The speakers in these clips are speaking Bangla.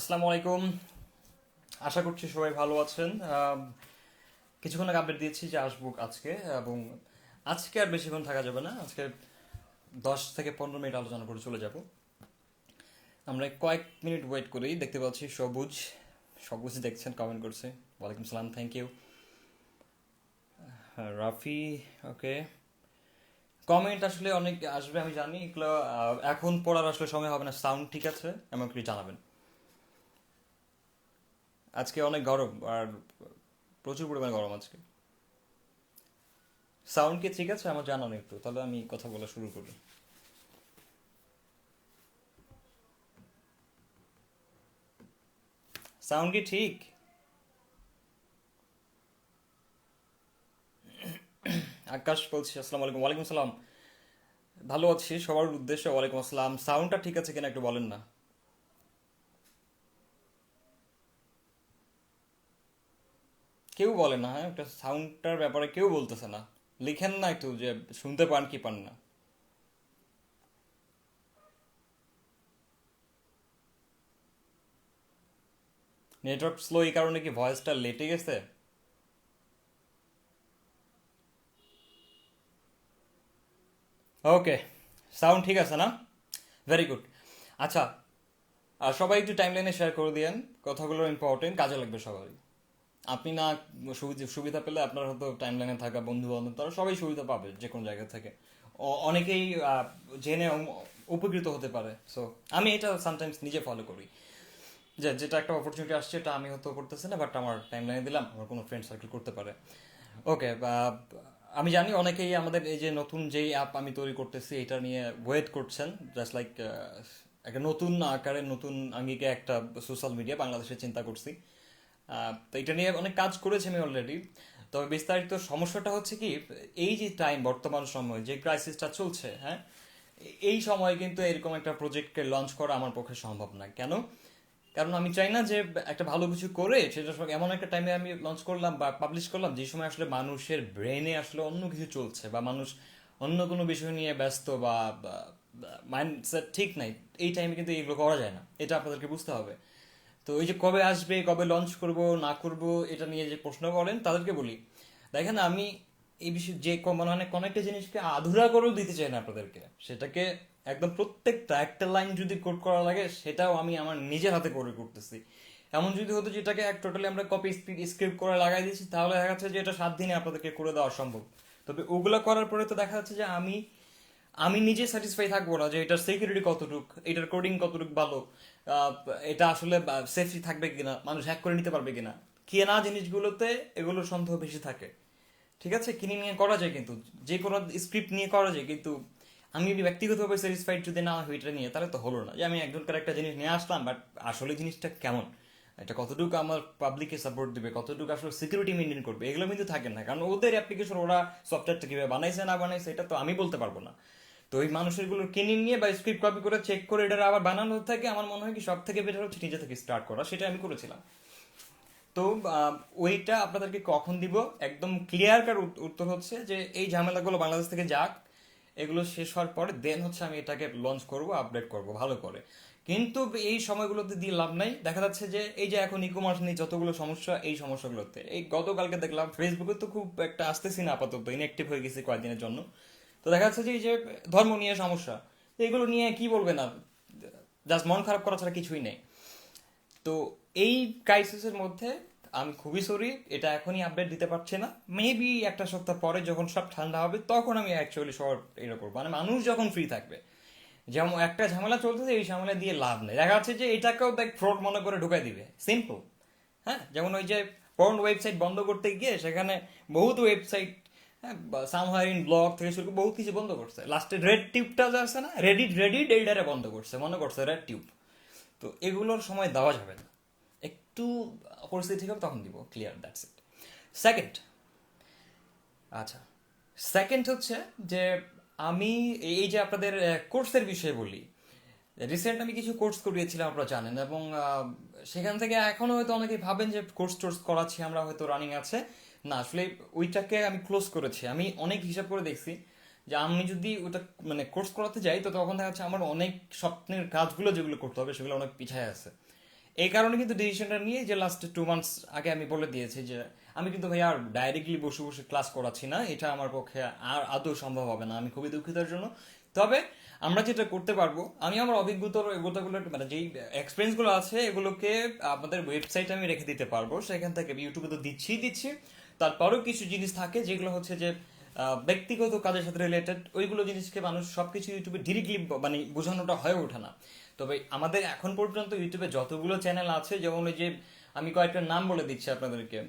আসসালামু আলাইকুম। আশা করছি সবাই ভালো আছেন। কিছুক্ষণ আগে আপডেট দিয়েছি যে আসবো আজকে, এবং আজকে আর বেশিক্ষণ থাকা যাবে না। আজকে 10 থেকে 15 মিনিট আলোচনা করে চলে যাব। আমরা কয়েক মিনিট ওয়েট করি। দেখতে পাচ্ছি সবুজ সবুজ দেখছেন, কমেন্ট করছে। ওয়ালাইকুম সালাম, thank you. Rafi, okay. Comment আসলে অনেক আসবে আমি জানি, এগুলো এখন পড়ার আসলে সময় হবে না। সাউন্ড ঠিক আছে এমন কি জানাবেন। আজকে অনেক গরম, আর প্রচুর পরিমাণে গরম আজকে। সাউন্ড কি ঠিক আছে আমার জানান একটু, তাহলে আমি কথা বলা শুরু করি। সাউন্ড কি ঠিক? আকাশ বলছি, আসসালামু আলাইকুম। ওয়ালাইকুম সালাম। ভালো আছি, সবার উদ্দেশ্যে ওয়ালাইকুম আসসালাম। সাউন্ডটা ঠিক আছে কিনা একটু বলেন না। কেউ বলে না, হ্যাঁ, একটা সাউন্ডটার ব্যাপারে কেউ বলতেছে না। লিখেন না একটু যে শুনতে পান কি পান না। নেটওয়ার্ক স্লো, এই কারণে কি ভয়েসটা লেটে গেছে? ওকে, সাউন্ড ঠিক আছে না? Very good. আচ্ছা, আর সবাই একটু টাইমলাইনে শেয়ার করে দিয়েন। কথাগুলো ইম্পর্টেন্ট, কাজে লাগবে সবাই। আপনি না সুবিধা পেলে আপনার হয়তো টাইমলাইনে থাকা বন্ধু বান্ধব তারা সবাই সুবিধা পাবে যে কোনো জায়গা থেকে। অনেকেই জেনে উপকৃত হতে পারে। সো আমি এটা সামটাইমস নিজে ফলো করি, যে যেটা একটা অপরচুনিটি আসছে এটা আমি হয়তো করতেছি না, বাট আমার টাইমলাইনে দিলাম, আমার কোনো ফ্রেন্ড সার্কেল করতে পারে। ওকে, আমি জানি অনেকেই আমাদের এই যে নতুন যেই অ্যাপ আমি তৈরি করতেছি এটা নিয়ে ওয়েট করছেন। জাস্ট লাইক একটা নতুন আকারে, নতুন আঙ্গিকে একটা সোশ্যাল মিডিয়া বাংলাদেশে চিন্তা করছি। তো এটা নিয়ে অনেক কাজ করেছি আমি অলরেডি। তবে বিস্তারিত সমস্যাটা হচ্ছে কি, এই যে টাইম, বর্তমান সময় যে ক্রাইসিসটা চলছে, হ্যাঁ, এই সময় কিন্তু এরকম একটা প্রজেক্টকে লঞ্চ করা আমার পক্ষে সম্ভব না। কেন? কারণ আমি চাই না যে একটা ভালো কিছু করে সেটা এমন একটা টাইমে আমি লঞ্চ করলাম বা পাবলিশ করলাম যে সময় আসলে মানুষের ব্রেনে আসলে অন্য কিছু চলছে, বা মানুষ অন্য কোনো বিষয় নিয়ে ব্যস্ত, বা মাইন্ডসেট ঠিক নাই। এই টাইমে কিন্তু এগুলো করা যায় না, এটা আপনাদেরকে বুঝতে হবে। তো ওই যে কবে আসবে, কবে লঞ্চ করব না করব, এটা নিয়ে যে প্রশ্ন করেন তাদেরকে বলি, দেখেন আমি এই বিষয়ে যে মানে কোনো একটা জিনিসকে আধুরা করেও দিতে চাই না আপনাদেরকে। সেটাকে একদম প্রত্যেকটা একটা লাইন যদি কোড করা লাগে সেটাও আমি আমার নিজের হাতে করে করতেছি। এমন যদি হতো যেটাকে এক টোটালি আমরা কপি স্ক্রিপ্ট করে লাগাই দিচ্ছি, তাহলে দেখা যাচ্ছে যে এটা 7 দিনে আপনাদেরকে করে দেওয়া সম্ভব। তবে ওগুলা করার পরে তো দেখা যাচ্ছে যে আমি আমি নিজে স্যাটিসফাই থাকবো না যে এটার সিকিউরিটি কতটুক, এটার কোডিং কতটুক ভালো, আহ, এটা আসলে সেফটি থাকবে কিনা, মানুষ হ্যাক করে নিতে পারবে কিনা। কেনা জিনিসগুলোতে এগুলোর সন্দেহ বেশি থাকে। ঠিক আছে, কিনে নিয়ে করা যায়, কিন্তু যে কোনো স্ক্রিপ্ট নিয়ে করা যায়, কিন্তু আমি যদি ব্যক্তিগতভাবে স্যাটিসফাইড যদি না হই এটা নিয়ে, তাহলে তো হলো না। যে আমি একজনকার একটা জিনিস নিয়ে আসলাম, বাট আসলে জিনিসটা কেমন, এটা কতটুকু আমার পাবলিককে সাপোর্ট দিবে, কতটুকু আসলে সিকিউরিটি মেনটেন করবে, এগুলো কিন্তু থাকে না। কারণ ওদের অ্যাপ্লিকেশন, ওরা সফটওয়্যারটা কিভাবে বানাইছে না বানাইছে এটা তো আমি বলতে পারবো না। তো ওই মানুষের গুলো কিনে নিয়ে বা স্ক্রিপ্ট কপি করে চেক করে এটা আবার বানানো থাকে, আমার মনে হয় কি সব থেকে বেটার হচ্ছে নিজে থেকে স্টার্ট করা। সেটা আমি করেছিলাম। তো ওইটা আপনাদেরকে কখন দিব, একদম ক্লিয়ার কার উত্তর হচ্ছে যে এই ঝামেলাগুলো বাংলাদেশ থেকে যাক, এগুলো শেষ হওয়ার পরে দেন হচ্ছে আমি এটাকে লঞ্চ করব, আপডেট করব ভালো করে। কিন্তু এই সময়গুলোতে দিয়ে লাভ নাই। দেখা যাচ্ছে যে এই যে এখন ই কমার্স নিয়ে যতগুলো সমস্যা, এই সমস্যাগুলোতে এই গতকালকে দেখলাম ফেসবুকে তো খুব একটা আসতেছি না, আপাতত ইনঅ্যাক্টিভ হয়ে গেছি কয়েকদিনের জন্য। তো দেখা যাচ্ছে যে এই যে ধর্ম নিয়ে সমস্যা, তো এগুলো নিয়ে কি বলবে না, জাস্ট মন খারাপ করা ছাড়া কিছুই নেই। তো এই ক্রাইসিসের মধ্যে আমি খুবই সরি, এটা এখনই আপডেট দিতে পারছি না। মেবি একটা সপ্তাহ পরে যখন সব ঠান্ডা হবে তখন আমি অ্যাকচুয়ালি সব এটা করবো, মানে মানুষ যখন ফ্রি থাকবে। যেমন একটা ঝামেলা চলতেছে, এই ঝামেলা দিয়ে লাভ নেই। দেখা যাচ্ছে যে এটাকেও দেখ ফ্রড মনে করে ঢুকাই দিবে, সিম্পল। হ্যাঁ, যেমন ওই যে পর্ন ওয়েবসাইট বন্ধ করতে গিয়ে সেখানে বহুত ওয়েবসাইট, হ্যাঁ, সামহারিন ব্লগ থেকে শুরু করে বহুত কিছু বন্ধ করছে। লাস্টে রেড টিউবটা যে আছে না, রেডিট রেডিট এইটারে বন্ধ করছে, মনে করছে রেড টিউব। তো এগুলোর সময় দেওয়া যাবে না। একটু পরিস্থিতি ঠিক হবে তখন দিব, ক্লিয়ার, দ্যাটস ইট। সেকেন্ড, আচ্ছা, সেকেন্ড হচ্ছে যে আমি এই যে আপনাদের কোর্সের বিষয়ে বলি। রিসেন্ট আমি কিছু কোর্স করিয়েছিলাম, আপনারা জানেন, এবং সেখান থেকে এখনো হয়তো অনেকে ভাবেন যে কোর্স টোর্স করাচ্ছি আমরা, হয়তো রানিং আছে। না, আসলে ওইটাকে আমি ক্লোজ করেছি। আমি অনেক হিসাব করে দেখছি যে আমি যদি ওটা মানে কোর্স করাতে যাই, তো তখন দেখা যাচ্ছে আমার অনেক স্বপ্নের কাজগুলো যেগুলো করতে হবে সেগুলো অনেক পিছায় আছে। এই কারণে কিন্তু ডিসিশনটা নিয়ে যে লাস্ট 2 মান্থস আগে আমি বলে দিয়েছি যে আমি কিন্তু ভাই আর ডাইরেক্টলি বসে বসে ক্লাস করাচ্ছি না, এটা আমার পক্ষে আর আদৌ সম্ভব হবে না, আমি খুবই দুঃখিতর জন্য। তবে আমরা যেটা করতে পারবো, আমি আমার অভিজ্ঞতাগুলো মানে যেই এক্সপিরিয়েন্সগুলো আছে এগুলোকে আমাদের ওয়েবসাইটে আমি রেখে দিতে পারবো, সেখান থেকে ইউটিউবে তো দিচ্ছি। তারপরেও কিছু জিনিস থাকে যেগুলো হচ্ছে যে ব্যক্তিগত কাজের সাথে রিলেটেড, ওইগুলো জিনিসকে মানুষ সবকিছু ইউটিউবে ডিরেক্টলি মানে বোঝানোটা হয়ে ওঠে না। তবে আমাদের এখন পর্যন্ত ইউটিউবে যতগুলো চ্যানেল আছে, যেমন ওই যে আমি কয়েকটা নাম বলে দিচ্ছি আপনাদেরকে,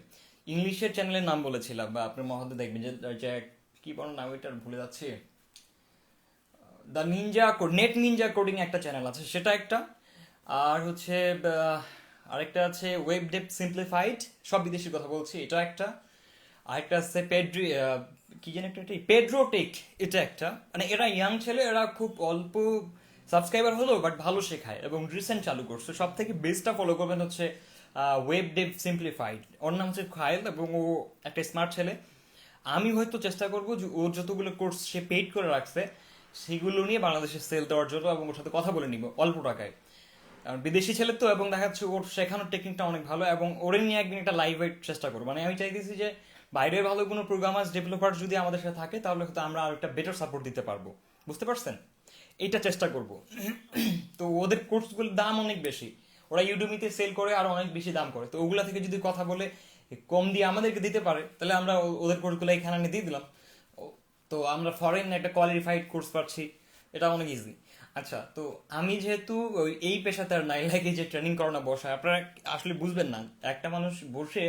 ইংলিশের চ্যানেলের নাম বলেছিলাম, বা আপনি মহতে দেখবেন যে কি বড় নাম ওইটার ভুলে যাচ্ছি, the Ninja net Ninja coding একটা চ্যানেল আছে, সেটা একটা। আর হচ্ছে আরেকটা আছে ওয়েব ডেভ সিম্পলিফাইড, সব বিদেশি কথা বলছি, এটা একটা। আরেকটা আছে কি যেন একটা পেড্রোটেক, এটা একটা। মানে এরা ইয়াং ছেলে, এরা খুব অল্প সাবস্ক্রাইবার হলো বাট ভালো শেখায় এবং রিসেন্ট চালু করছে। সব থেকে বেস্টটা ফলো করবেন হচ্ছে ওয়েব ডেভ সিম্পলিফাইড, ওর নাম হচ্ছে খায়েল এবং ও একটা স্মার্ট ছেলে। আমি হয়তো চেষ্টা করবো যে ওর যতগুলো কোর্স সে পেইড করে রাখছে সেগুলো নিয়ে বাংলাদেশে সেল দেওয়ার জন্য, এবং ওর সাথে কথা বলে নিব অল্প টাকায়, কারণ বিদেশি ছেলে তো, এবং দেখা যাচ্ছে ওর শেখানোর টেকনিকটা অনেক ভালো, এবং ওরে নিয়ে একদিন একটা লাইভ চেষ্টা করবো। মানে আমি চাইতেছি যে বাইরের ভালো কোনো প্রোগ্রামার্স ডেভেলপার যদি আমাদের সাথে থাকে তাহলে হয়তো আমরা আর একটা বেটার সাপোর্ট দিতে পারবো, বুঝতে পারছেন? এইটা চেষ্টা করব। তো ওদের কোর্সগুলোর দাম অনেক বেশি, ওরা ইউডেমিতে সেল করে আর অনেক বেশি দাম করে, তো ওগুলা থেকে যদি কথা বলে কম দিয়ে আমাদেরকে দিতে পারে তাহলে আমরা ওদের কোর্সগুলো এখানে আনে দিয়ে দিলাম। তো আমরা ফরেন একটা কোয়ালিফাইড কোর্স পাচ্ছি, এটা অনেক ইজি। আচ্ছা, তো আমি যেহেতু এই পেশাতে আর নাই লাগে যে ট্রেনিং করানো বসায়, আপনারা আসলে বুঝবেন না, একটা মানুষ বসে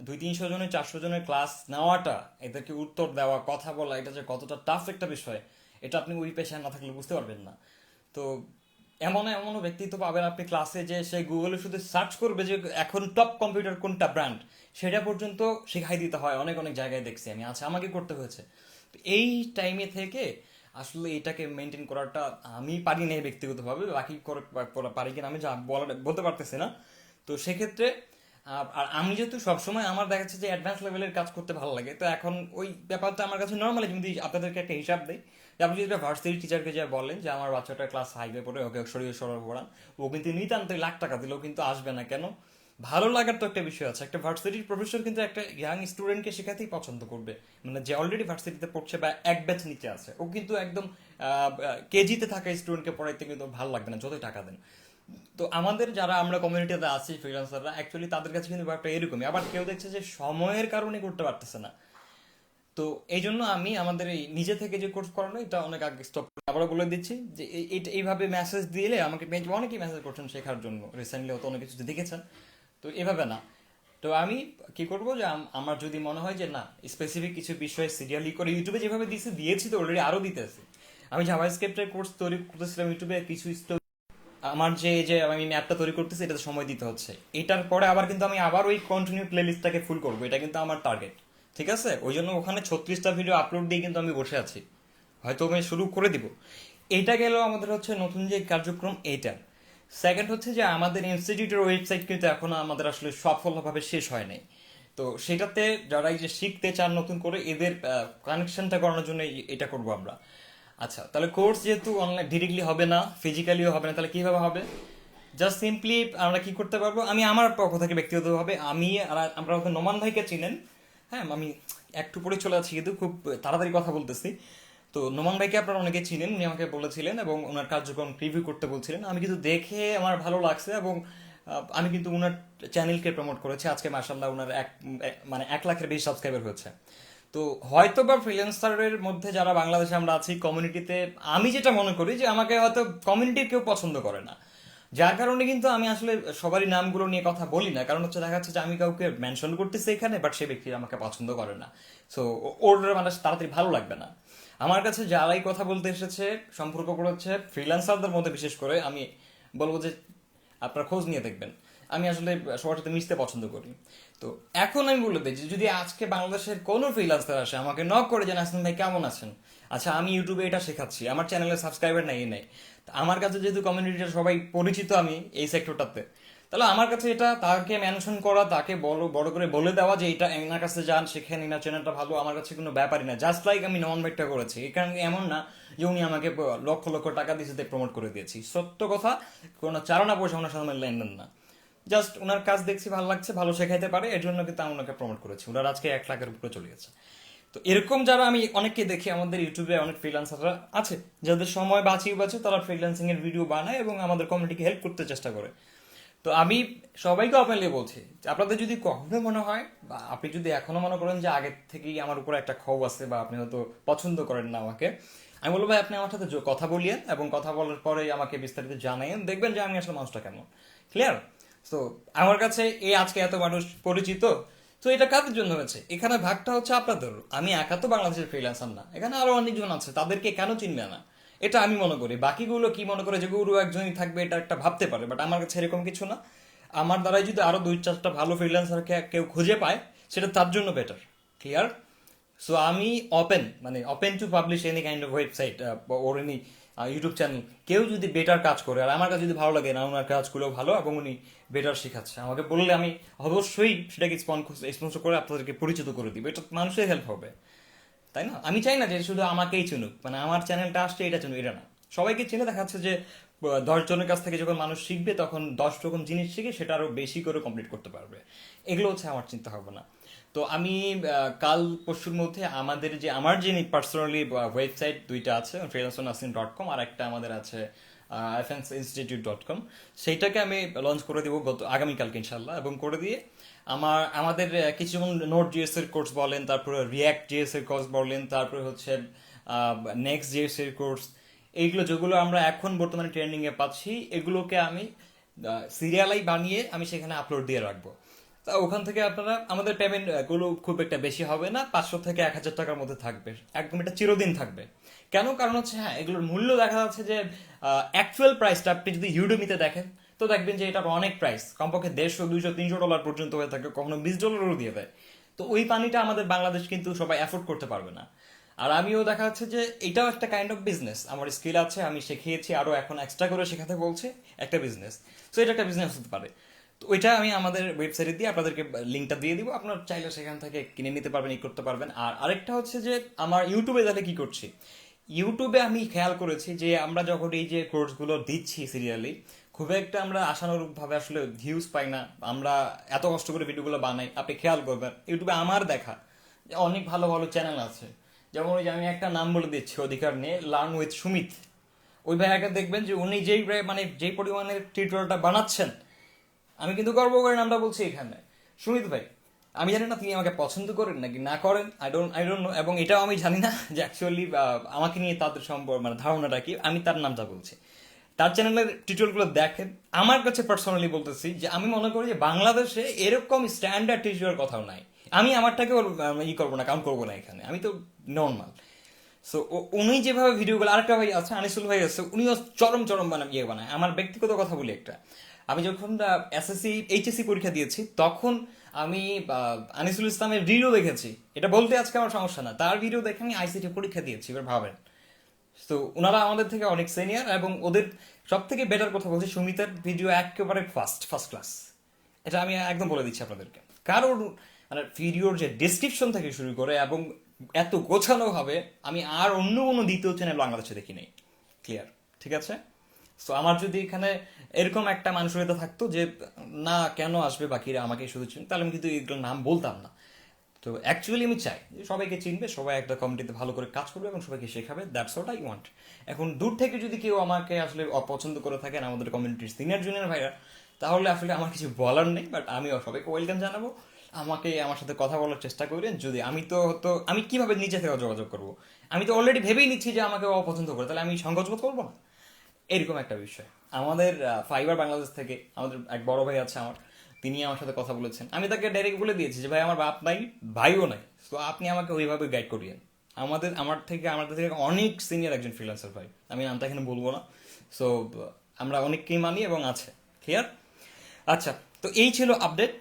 200-300 জনের 400 জনের ক্লাস নেওয়াটা, এদেরকে উত্তর দেওয়া, কথা বলা, এটা যে কতটা টাফ একটা বিষয়, এটা আপনি ওই পেশায় না থাকলে বুঝতে পারবেন না। তো এমনও ব্যক্তিত্ব পাবেন আপনি ক্লাসে, যে সে গুগলে শুধু সার্চ করবে যে এখন টপ কম্পিউটার কোনটা ব্র্যান্ড, সেটা পর্যন্ত শেখাই দিতে হয়। অনেক অনেক জায়গায় দেখছি আমি, আচ্ছা আমাকে করতে হয়েছে। তো এই টাইমে থেকে আসলে এটাকে মেনটেন করাটা আমি পারি না ব্যক্তিগতভাবে, বাকি পারি কিনা আমি বলতে পারতেছি না। তো সেক্ষেত্রে আর আমি যেহেতু সবসময় আমার দেখা যাচ্ছে যে অ্যাডভান্স লেভেলের কাজ করতে ভালো লাগে, তো এখন ওই ব্যাপারটা আমার কাছে নর্মালি, যদি আপনাদেরকে একটা হিসাব দেয়, যে আপনি যদি একটা ভার্সিটি টিচারকে যা বলেন যে আমার বাচ্চাটা ক্লাস 5-এ পড়ে, ওকে সরিয়ে সরল পড়ান, ও কিন্তু নিতান্ত লাখ টাকা দিলেও কিন্তু আসবে না। কেন? ভালো লাগার তো একটা বিষয় আছে। একটা ভার্সিটির প্রফেসর কিন্তু একটা ইয়াং স্টুডেন্টকে শেখাতেই পছন্দ করবে, মানে যে অলরেডি ভার্সিটিতে পড়ছে বা এক ব্যাচ নিচে আছে, ও কিন্তু একদম কেজিতে থাকা স্টুডেন্টকে পড়াইতে কিন্তু ভালো লাগবে না যতই টাকা দেন। তো আমাদের যারা আমরা কমিউনিটিতে আছি ফ্রিল্যান্সাররা, অ্যাকচুয়ালি তাদের কাছে কিন্তু ব্যাপারটা এরকমই। আবার কেউ দেখছে যে সময়ের কারণে করতে পারতেছে না, তো এই জন্য আমি আমাদের এই নিজে থেকে যে কোর্স করানো, এটা অনেক আগে স্টপ করে আবারও বলে দিচ্ছি যে এইটা এইভাবে মেসেজ দিলে আমাকে অনেকেই মেসেজ করছেন শেখার জন্য, রিসেন্টলি হয়তো অনেক কিছু দেখেছেন। তো এভাবে না। তো আমি কি করব যে আমার যদি মনে হয় যে না, স্পেসিফিক কিছু বিষয় সিরিয়ালি করে ইউটিউবে যেভাবে দিয়েছি, তো অলরেডি আরো দিতেছি। আমি জাভাস্ক্রিপ্টের কোর্স তৈরি করতেছিলাম ইউটিউবে, কিছু আমার যে আমি ম্যাপটা তৈরি করতেছি এটাতে সময় দিতে হচ্ছে। এটার পরে আবার কিন্তু আমি আবার ওই কন্টিনিউ প্লে লিস্টটাকে ফুল করবো, এটা কিন্তু আমার টার্গেট। ঠিক আছে, ওই জন্য ওখানে 36টা ভিডিও আপলোড দিয়ে কিন্তু আমি বসে আছি, হয়তো আমি শুরু করে দিব। এটা গেল আমাদের হচ্ছে নতুন যে কার্যক্রম এইটা। সেকেন্ড হচ্ছে যে আমাদের ইনস্টিটিউটের ওয়েবসাইট কিন্তু এখনো আমাদের আসলে সফলভাবে শেষ হয় নাই। তো সেটাতে যারা এই যে শিখতে চান নতুন করে, এদের কানেকশনটা করানোর জন্য এটা করব আমরা। আচ্ছা, তাহলে কোর্স যেহেতু অনলাইন ডিরেক্টলি হবে না, ফিজিক্যালিও হবে না, তাহলে কিভাবে হবে? জাস্ট সিম্পলি আমরা কি করতে পারবো, আমি আমার পক্ষ থেকে ব্যক্তিগতভাবে, আমি আর আমরা হয়তো নোমান ভাইকে চিনেন। হ্যাঁ, আমি একটু পরে চলে যাচ্ছি কিন্তু খুব তাড়াতাড়ি কথা বলতেছি। তো নোমান ভাইকে আপনারা অনেকে চিনেন, উনি আমাকে বলেছিলেন এবং ওনার কার্যক্রম প্রিভিউ করতে বলছিলেন। আমি কিন্তু দেখে আমার ভালো লাগছে, এবং আমি কিন্তু ওনার চ্যানেলকে প্রমোট করেছি। আজকে মাশাআল্লাহ ওনার মানে 1 লাখের বেশি সাবস্ক্রাইবার হয়েছে। তো হয়তো বা ফ্রিল্যান্সারের মধ্যে যারা বাংলাদেশে আমরা আছি কমিউনিটিতে, আমি যেটা মনে করি যে আমাকে হয়তো কমিউনিটির কেউ পছন্দ করে না, যার কারণে কিন্তু আমি আসলে সবারই নামগুলো নিয়ে কথা বলি না। কারণ হচ্ছে দেখা যাচ্ছে যে আমি কাউকে মেনশন করতেছি এখানে, বাট সে ব্যক্তি আমাকে পছন্দ করে না। সো ওর মানে তাড়াতাড়ি ভালো লাগবে না। আমার কাছে যারাই কথা বলতে এসেছে, সম্পর্ক করেছে ফ্রিল্যান্সারদের মধ্যে বিশেষ করে, আমি বলবো যে আপনারা খোঁজ নিয়ে দেখবেন। আমি আসলে সবার সাথে মিশতে পছন্দ করি। তো এখন আমি বলে দিই যে যদি আজকে বাংলাদেশের কোনো ফ্রিল্যান্সার আসে আমাকে নক করে যে নাসিম ভাই কেমন আছেন, আচ্ছা আমি ইউটিউবে এটা শেখাচ্ছি, আমার চ্যানেলে সাবস্ক্রাইবার নেই, আমার কাছে যেহেতু কমিউনিটিটা সবাই পরিচিত আমি এই সেক্টরটাতে, তাহলে আমার কাছে এটা তাকে মেনশন করা, তাকে বড় বড় করে বলে দেওয়া যে এটা এনার কাছে যান, সেখানে না চ্যানেলটা ভালো, আমার কাছে কোনো ব্যাপারই না। জাস্ট লাইক আমি নন ভাইটটা করেছি, এখানে এমন না যে উনি আমাকে লক্ষ লক্ষ টাকা দিয়েছে প্রমোট করে দিয়েছি। সত্য কথা, কোনো চারণা পয়সা ওনার সাথে আমার লেনদেন না। জাস্ট ওনার কাজ দেখছি ভালো লাগছে, ভালো শেখাইতে পারে, এর জন্য কিন্তু আমি ওনাকে প্রমোট করেছি। ওনার আজকে 1 লাখের উপরে চলে গেছে। তো এরকম যারা আমি অনেককে দেখি, আমাদের ইউটিউবে অনেক ফ্রিল্যান্সাররা আছে যাদের সময় বাঁচিয়ে বাঁচিয়ে তারা ফ্রিল্যান্সিং এর ভিডিও বানায় এবং আমাদের কমিউনিটিকে হেল্প করতে চেষ্টা করে। তো আমি সবাইকে ওপেনলি বলছি যে আপনাদের যদি কখনো মনে হয় বা আপনি যদি এখনো মনে করেন যে আগের থেকেই আমার উপরে একটা ক্ষোভ আছে বা আপনি হয়তো পছন্দ করেন না আমাকে, আমি বলবো ভাই আপনি আমার সাথে কথা বলিয়েন এবং কথা বলার পরে আমাকে বিস্তারিত জানাইন, দেখবেন যে আমি আসলে মানুষটা কেমন। ক্লিয়ার? তো আমার কাছে এই আজকে এত মানুষ পরিচিত, তো এটা কাদের জন্য হয়েছে? এখানে ভাগটা হচ্ছে আপনাদের। আমি একা তো বাংলাদেশের ফ্রিল্যান্সার না, এখানে আরো অনেকজন আছে, তাদেরকে কেন চিনবে না? এটা আমি মনে করি। বাকিগুলো কি মনে করে যে গুরু একজনই থাকবে, এটা একটা ভাবতে পারে, বাট আমার কাছে এরকম কিছু না। আমার দ্বারাই যদি আরো 2-4টা ভালো ফ্রিল্যান্সারকে কেউ খুঁজে পায়, সেটা তার জন্য বেটার। ক্লিয়ার? সো আমি ওপেন, মানে open to publish any kind of website or any YouTube channel. কেউ যদি বেটার কাজ করে আর আমার কাছে যদি ভালো লাগে না, ওনার কাজগুলো ভালো এবং উনি বেটার শেখাচ্ছে, আমাকে বললে আমি অবশ্যই সেটাকে স্পন্সর করে আপনাদেরকে পরিচিত করে দিব। এটা মানুষের হেল্প হবে, তাই না? আমি চাই না যে শুধু আমাকেই চিনুক, মানে আমার চ্যানেলটা আসছে এটা চিনুক, এটা না। সবাইকে চিনে দেখা যাচ্ছে যে 10 জনের কাছ থেকে যখন মানুষ শিখবে তখন 10 রকম জিনিস শিখে সেটা আরো বেশি করে কমপ্লিট করতে পারবে। এগুলো হচ্ছে আমার চিন্তা ভাবনা। তো আমি কাল পরশুর মধ্যে আমার যে পার্সোনালি ওয়েবসাইট দুইটা আছে, freelancernasin.com, আর একটা আমাদের আছে fnsinstitute.com, সেইটাকে আমি লঞ্চ করে দিব আগামীকালকে ইনশাল্লাহ। এবং করে দিয়ে আমাদের কিছু নোট জিএস এর কোর্স বলেন, তারপরে রিয়াক্ট জিএস এর কোর্স বলেন, তারপরে হচ্ছে নেক্সট জিএস এর কোর্স, এইগুলো যেগুলো আমরা এখন বর্তমানে ট্রেন্ডিং এ পাচ্ছি, এগুলোকে আমি সিরিয়ালাই বানিয়ে আমি সেখানে আপলোড দিয়ে রাখবো। তা ওখান থেকে আপনারা, আমাদের পেমেন্ট গুলো খুব একটা বেশি হবে না, 500 থেকে 1000 টাকার মধ্যে থাকবে। একদম এটা চিরদিন থাকবে। কেন? কারণ হচ্ছে হ্যাঁ, এগুলোর মূল্য দেখা যাচ্ছে যে অ্যাকচুয়াল প্রাইসটা আপনি যদি ইউডেমিতে দেখেন তো দেখবেন যে এটার অনেক প্রাইস, কমপক্ষে 150, 200, $300 পর্যন্ত হয়ে থাকে, কখনো $20 দিয়ে দেয়। তো ওই পানিটা আমাদের বাংলাদেশ কিন্তু সবাই অ্যাফোর্ড করতে পারবে না। আর আমিও দেখা যাচ্ছে যে এটাও একটা কাইন্ড অফ বিজনেস। আমার স্কিল আছে, আমি শিখিয়েছি, আরো এখন এক্সট্রা করে শেখাতে বলছে, একটা বিজনেস। তো এটা একটা বিজনেস হতে পারে। তো ওইটা আমি আমাদের ওয়েবসাইটে দিয়ে আপনাদেরকে লিঙ্কটা দিয়ে দিব, আপনার চাইলে সেখান থেকে কিনে নিতে পারবেন, ই করতে পারবেন। আর আরেকটা হচ্ছে যে আমার ইউটিউবে তাহলে কি করছি, ইউটিউবে আমি খেয়াল করেছি যে আমরা যখন এই যে কোর্সগুলো দিচ্ছি সিরিয়ালি, খুব একটা আমরা আশানুরূপ ভাবে আসলে ভিউজ পাই না। আমরা এত কষ্ট করে ভিডিওগুলো বানাই, আপনি খেয়াল করবেন ইউটিউবে আমার দেখা যে অনেক ভালো ভালো চ্যানেল আছে। যেমন ওই যে আমি একটা নাম বলে দিচ্ছি অধিকার নিয়ে, লার্ন উইথ সুমিত। ওই ভাইয়াকে দেখবেন যে উনি যেই পরিমাণের টিউটোরিয়ালটা বানাচ্ছেন, আমি কিন্তু গর্ব করে নামটা বলছি এখানে, সুমিত ভাই। আমি জানি না তিনি আমাকে পছন্দ করেন নাকি না করেন, আই ডোন্ট নো, এবং এটাও আমি জানি না যে অ্যাকচুয়ালি আমাকে নিয়ে তাদের সম্পর্ক মানে ধারণাটা কি। আমি তার নামটা বলছি, তার চ্যানেলের টিউটোরিয়ালগুলো দেখেন। আমার কাছে পার্সোনালি বলতেছি যে আমি মনে করি যে বাংলাদেশে এরকম স্ট্যান্ডার্ড টিউটোরিয়াল কোথাও নাই। আমি আমারটাকে করবো না, কাউন্ট করবো না এখানে, আমি তো নর্মাল। সো উনি যেভাবে ভিডিওগুলো, আরেকটা ভাই আছে আনিসুল ভাই আছে, উনিও চরম চরম বানায়। আমার ব্যক্তিগত কথা বলি একটা, আমি যখন এসএসসি এইচএসসি পরীক্ষা দিয়েছি তখন আমি আনিসুল ইসলামের ভিডিও দেখেছি। এটা বলতে আজকে আমার সমস্যা না, তার ভিডিও দেখে আমি আইসিটি পরীক্ষা দিয়েছি, এবার ভাবেন। তো ওনারা আমাদের থেকে অনেক সিনিয়র এবং ওদের সব থেকে বেটার কথা বলছি, সুমিতার ভিডিও একেবারে ফার্স্ট ক্লাস। এটা আমি একদম বলে দিচ্ছি আপনাদেরকে। কারণ মানে ভিডিওর যে ডিসক্রিপশন থেকে শুরু করে এবং এত গোছানো হবে, আমি আর অন্য কোনো দ্বিতীয় চ্যানেল বাংলাদেশে দেখি নাই। ক্লিয়ার? ঠিক আছে? সো আমার যদি এখানে এরকম একটা মানসিকতা থাকতো যে না কেন আসবে বাকিরা আমাকে শুধু চিনবে, তাহলে আমি কিন্তু এগুলোর নাম বলতাম না। তো অ্যাকচুয়ালি আমি চাই যে সবাইকে চিনবে, সবাই একটা কমিটিতে ভালো করে কাজ করবে এবং সবাইকে শেখাবে, দ্যাটস হোয়াট আই ওয়ান্ট। এখন দূর থেকে যদি কেউ আমাকে আসলে অপছন্দ করে থাকেন, আমাদের কমিউনিটির সিনিয়র জুনিয়র ভাইরা, তাহলে আসলে আমার কিছু বলার নেই, বাট আমি সবাইকে ওয়েলকাম জানাবো। আমার সাথে কথা বলার চেষ্টা করেন। যদি আমি কিভাবে নিজে থেকে যোগাযোগ করবো? আমি তো অলরেডি ভেবেই নিচ্ছি যে আমাকে অপছন্দ করে, তাহলে আমি সংকোচবোধ করবো না? এরকম একটা বিষয়। আমাদের ফাইবার বাংলাদেশ থেকে আমাদের এক বড় ভাই আছে আমার, তিনি আমার সাথে কথা বলেছেন। আমি তাকে ডাইরেক্ট বলে দিয়েছি যে ভাই আমার বাপ নাই, ভাইও নাই, তো আপনি আমাকে ওইভাবে গাইড করিয়েন। আমাদের থেকে অনেক সিনিয়র একজন ফ্রিল্যান্সার ভাই, আমি নামটা এখানে বলবো না। সো আমরা অনেককেই মানি এবং আছে। ক্লিয়ার? আচ্ছা, তো এই ছিল আপডেট।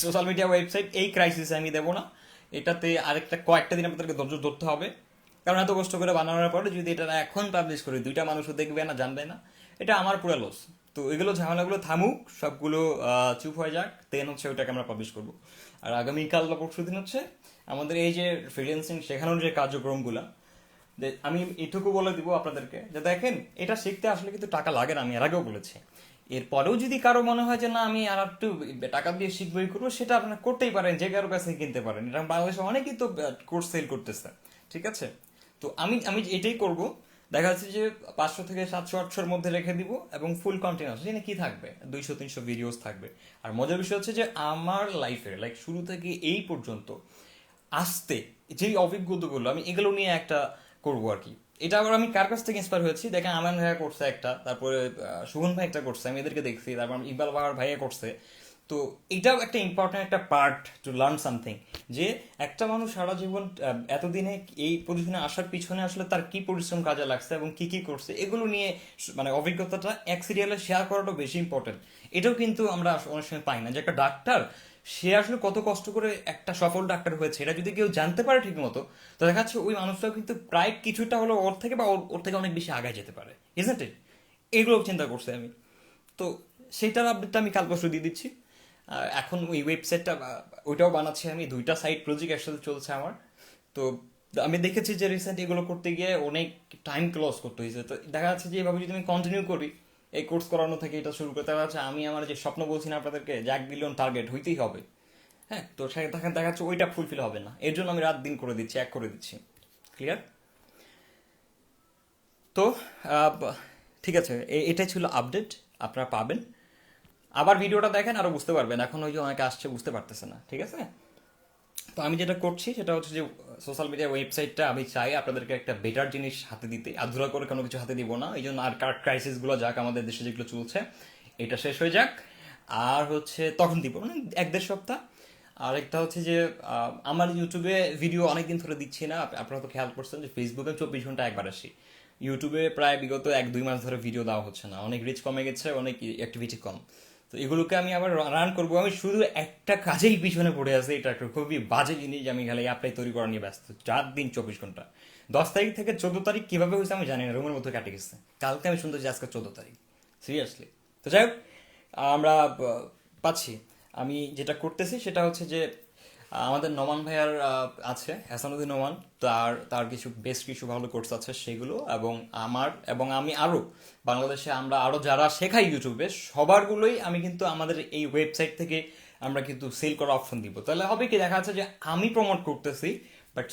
সোশ্যাল মিডিয়া ওয়েবসাইট এই ক্রাইসিসে আমি দেবো না, এটাতে আরেকটা কয়েকটা দিন আপনাদেরকে ধৈর্য ধরতে হবে। কারণ এত কষ্ট করে বানানোর পরে যদি এটা এখন পাবলিশ করি, 2টা মানুষও দেখবে না, জানবে না, এটা আমার পুরো লস। তো এগুলো ঝামেলাগুলো থামুক, সবগুলো চুপ হয়ে যাক, দেন হচ্ছে ওইটাকে আমরা পাবলিশ করবো। আর আগামীকাল বা পরশু দিন হচ্ছে আমাদের এই যে ফ্রিল্যান্সিং শেখানোর যে কার্যক্রমগুলো, আমি এটুকু বলে দিব আপনাদেরকে যে দেখেন, এটা শিখতে আসলে কিন্তু টাকা লাগে না, আমি এর আগেও বলেছি। এরপরেও যদি কারো মনে হয় যে না আমি আর একটু টাকা দিয়ে শিখবই করবো, সেটা আপনারা করতেই পারেন, যে কারো কাছে কিনতে পারেন। এটা বাংলাদেশে অনেকেই তো কোর্স সেল করতেছে, ঠিক আছে। তো আমি আমি এটাই করব। দেখা যাচ্ছে যে 500 থেকে 700 800-র মধ্যে রেখে দিব, এবং ফুল কন্টিনিউস এখানে কি থাকবে, 200-300 ভিডিওস থাকবে। আর মজার বিষয় হচ্ছে যে আমার লাইফের লাইক শুরু থেকে এই পর্যন্ত আসতে যেই অভিজ্ঞতাগুলো, আমি এগুলো নিয়ে একটা করবো আর কি। এটা আবার আমি কার কাছ থেকে ইন্সপায়ার হয়েছি দেখেন, আমান ভাইয়া করছে একটা, তারপরে সুমন ভাই একটা করছে, আমি এদেরকে দেখছি, তারপর ইকবাল বাবার ভাইয়া করছে। তো এটাও একটা ইম্পর্টেন্ট একটা পার্ট টু লার্ন সামথিং, যে একটা মানুষ সারা জীবন এতদিনে এই পজিশনে আসার পিছনে আসলে তার কি পরিশ্রম কাজে লাগছে এবং কি কি করছে, এগুলো নিয়ে মানে অভিজ্ঞতাটা এক সিরিয়ালে শেয়ার করাটা বেশি ইম্পর্টেন্ট। এটাও কিন্তু আমরা অনেক সময় পাই না, যে একটা ডাক্তার সে আসলে কত কষ্ট করে একটা সফল ডাক্তার হয়েছে, এটা যদি কেউ জানতে পারে ঠিক মতো, তো দেখা যাচ্ছে ওই মানুষটাও কিন্তু প্রায় কিছুটা হলো ওর থেকে, বা ওর থেকে অনেক বেশি আগায় যেতে পারে, ইজন্ট ইট? এগুলো চিন্তা করছি আমি। তো সেটার আপডেটটা আমি কাল পরশু দিয়ে দিচ্ছি। এখন ওই ওয়েবসাইটটা ওইটাও বানাচ্ছি আমি, 2টা সাইট প্রজেক্ট একসাথে চলছে আমার। তো আমি দেখেছি যে রিসেন্ট এগুলো করতে গিয়ে অনেক টাইম ক্লজ করতে হয়েছে। তো দেখা যাচ্ছে যে এভাবে যদি আমি কন্টিনিউ করি, এই কোর্স করানো থেকে এটা শুরু করতে, দেখা যাচ্ছে আমি আমার যে স্বপ্ন বলছি না আপনাদেরকে, যে 1 বিলিয়ন টার্গেট হইতেই হবে, হ্যাঁ, তো সেখানে দেখা যাচ্ছে ওইটা ফুলফিল হবে না। এর জন্য আমি রাত দিন করে দিচ্ছি, এক করে দিচ্ছি। ক্লিয়ার? তো ঠিক আছে, এটাই ছিল আপডেট, আপনারা পাবেন। আবার ভিডিওটা দেখেন আরো বুঝতে পারবেন, এখন ওই যে অনেকে আসছে বুঝতে পারতেছে না, ঠিক আছে। তো আমি যেটা করছি সেটা হচ্ছে যে সোশ্যাল মিডিয়া ওয়েবসাইটটা আমি চাই আপনাদেরকে একটা বেটার জিনিস হাতে দিতে, আধুরা করে কোনো কিছু হাতে দিব না। এই জন্য আর ক্রাইসিসগুলো যাক, আমাদের দেশে যেগুলো চলছে এটা শেষ হয়ে যাক, আর হচ্ছে তখন দিব, মানে 1-1.5 সপ্তাহ। আর একটা হচ্ছে যে আমার ইউটিউবে ভিডিও অনেকদিন ধরে দিচ্ছি না, আপনারা তো খেয়াল করছেন যে ফেসবুকে 24 ঘন্টা একবার আসি, ইউটিউবে প্রায় বিগত 1-2 মাস ধরে ভিডিও দেওয়া হচ্ছে না, অনেক রিচ কমে গেছে, অনেক অ্যাক্টিভিটি কম। তো এগুলোকে আমি আবার রান করবো, আমি শুধু একটা কাজেই পিছনে পড়ে আছি, এটা একটা খুবই বাজে জিনিস, আমি খালি অ্যাপ্লাই তৈরি করা নিয়ে ব্যস্ত, 4 দিন 24 ঘন্টা। 10 তারিখ থেকে 14 তারিখ কিভাবে হয়েছে আমি জানি না, রুমের মধ্যে কাটে গেছে। কালকে আমি শুনতেছি আজকে 14 তারিখ, সিরিয়াসলি। তো যাই হোক, আমরা পাচ্ছি। আমি যেটা করতেছি সেটা হচ্ছে যে আমাদের নোমান ভাইয়ার আছে হাসানুদ্দিন নোমান, তার তার কিছু বেশ কিছু ভালো কোর্স আছে সেগুলো, এবং আমি আরো বাংলাদেশে আমরা আরো যারা শেখাই ইউটিউবে সবারগুলোই আমি কিন্তু আমাদের এই ওয়েবসাইট থেকে আমরা কিন্তু সেল করার অপশন দিব। তাহলে হবে কি, দেখা যাচ্ছে যে আমি প্রমোট করতেছি, বাট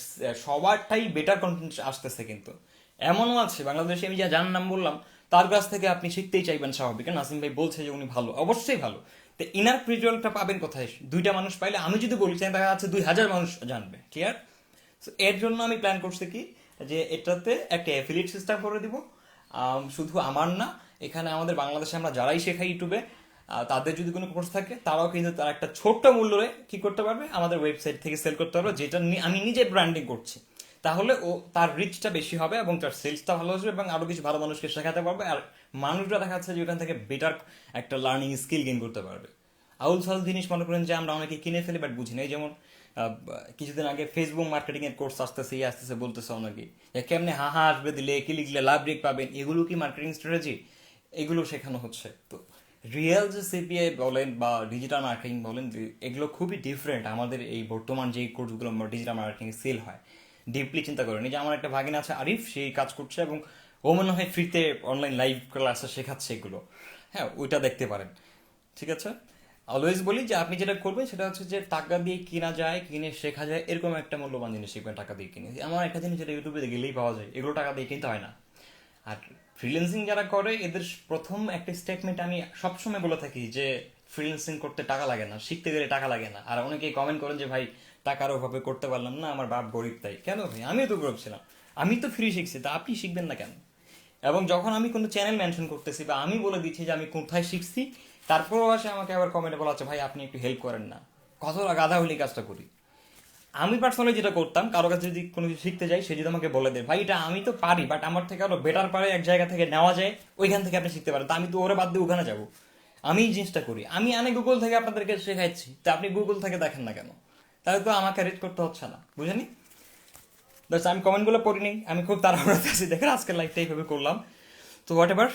সবারটাই বেটার কন্টেন্ট আসতেছে। কিন্তু এমনও আছে বাংলাদেশে, আমি যার নাম বললাম তার কাছ থেকে আপনি শিখতেই চাইবেন, স্বাভাবিক। নাসিম ভাই বলছে যে উনি ভালো, অবশ্যই ভালো। তো ইনার রেজাল্টটা পাবেন কোথায়? 2টা মানুষ পাইলে, আমি যদি বলি দেখা যাচ্ছে 2000 মানুষ জানবে, ক্লিয়ার? সো এর জন্য আমি প্ল্যান করছি কি, যে এটাতে একটা অ্যাফিলিয়েট সিস্টেম করে দিব। শুধু আমার না, এখানে আমাদের বাংলাদেশে আমরা যারাই শেখাই ইউটিউবে, তাদের যদি কোনো কোর্স থাকে তারাও কিন্তু তার একটা ছোট্ট মূল্যে কি করতে পারবে, আমাদের ওয়েবসাইট থেকে সেল করতে পারবে, যেটা আমি নিজে ব্র্যান্ডিং করছি। তাহলে ও তার রিচটা বেশি হবে এবং তার সেলসটা ভালো আসবে, এবং আরো কিছু ভালো মানুষকে শেখাতে পারবে, আর মানুষরা দেখা যাচ্ছে যে ওখান থেকে বেটার একটা লার্নিং স্কিল গেইন করতে পারবে। আউল ফাউল জিনিস মনে করেন যে আমরা অনেকে কিনে ফেলি বাট বুঝি না। এই যেমন কিছুদিন আগে ফেসবুক মার্কেটিং এর কোর্স আসতেছে, আসতেছে বলতেছে অনেকে, কেমনে হা হা আসবে দিলে, কি লিখলে লাভ রেক পাবেন, এগুলো কি মার্কেটিং স্ট্র্যাটেজি? এগুলো শেখানো হচ্ছে। তো রিয়েল যে সিপিআই বলেন বা ডিজিটাল মার্কেটিং বলেন, এগুলো খুবই ডিফারেন্ট আমাদের এই বর্তমান যে কোর্সগুলো ডিজিটাল মার্কেটিং সেল হয়। ডিপলি চিন্তা করেন, এই যে আমার একটা ভাগিন আছে আরিফ, সেই কাজ করছে, এবং ও মনে হয় ফ্রিতে অনলাইন লাইভ ক্লাসে শেখাচ্ছে এগুলো। হ্যাঁ, ওইটা দেখতে পারেন, ঠিক আছে। অলওয়েজ বলি যে আপনি যেটা করবেন সেটা হচ্ছে যে টাকা দিয়ে কিনা যায়, কিনে শেখা যায়, এরকম একটা মূল্যবান জিনিস শিখবেন টাকা দিয়ে কিনে। আমার একটা জিনিস যেটা ইউটিউবে গেলেই পাওয়া যায়, এগুলো টাকা দিয়ে কিনতে হয় না। আর ফ্রিল্যান্সিং যারা করে এদের প্রথম একটা স্টেটমেন্ট আমি সবসময় বলে থাকি যে ফ্রিল্যান্সিং করতে টাকা লাগে না, শিখতে গেলে টাকা লাগে না। আর অনেকেই কমেন্ট করেন যে ভাই টাকার অভাবে করতে পারলাম না, আমার বাপ গরিব তাই। কেন ভাই, আমিও তো গরিব ছিলাম, আমি তো ফ্রি শিখছি, তা আপনি শিখবেন না কেন? এবং যখন আমি কোনো চ্যানেল মেনশন করতেছি বা আমি বলে দিচ্ছি যে আমি কোথায় শিখছি, তারপরও আসে আমাকে আবার কমেন্টে বলা হচ্ছে ভাই আপনি একটু হেল্প করেন না। কত গাধা হলে কাজটা করি। আমি পার্সোনালি যেটা করতাম, কারো কাছে যদি কোনো কিছু শিখতে যাই, সে যদি আমাকে বলে দেয় ভাই এটা আমি তো পারি বাট আমার থেকে আরো বেটার পারে এক জায়গা থেকে নেওয়া যায়, ওইখান থেকে আপনি শিখতে পারেন, তা আমি তো ওরা বাদ দিয়ে ওখানে যাবো। আমি এই জিনিসটা করি, আমি গুগল থেকে আপনাদেরকে শেখাচ্ছি, তা আপনি গুগল থেকে দেখেন না কেন? তাহলে তো আমাকে রিড করতে হচ্ছে না, বুঝেনি? বাস আমি কমেন্টগুলো পড়িনি, আমি খুব তাড়াহুড়োতে আছি, দেখেন আজকের লাইভটা এইভাবে করলাম। তো হোয়াট এভার,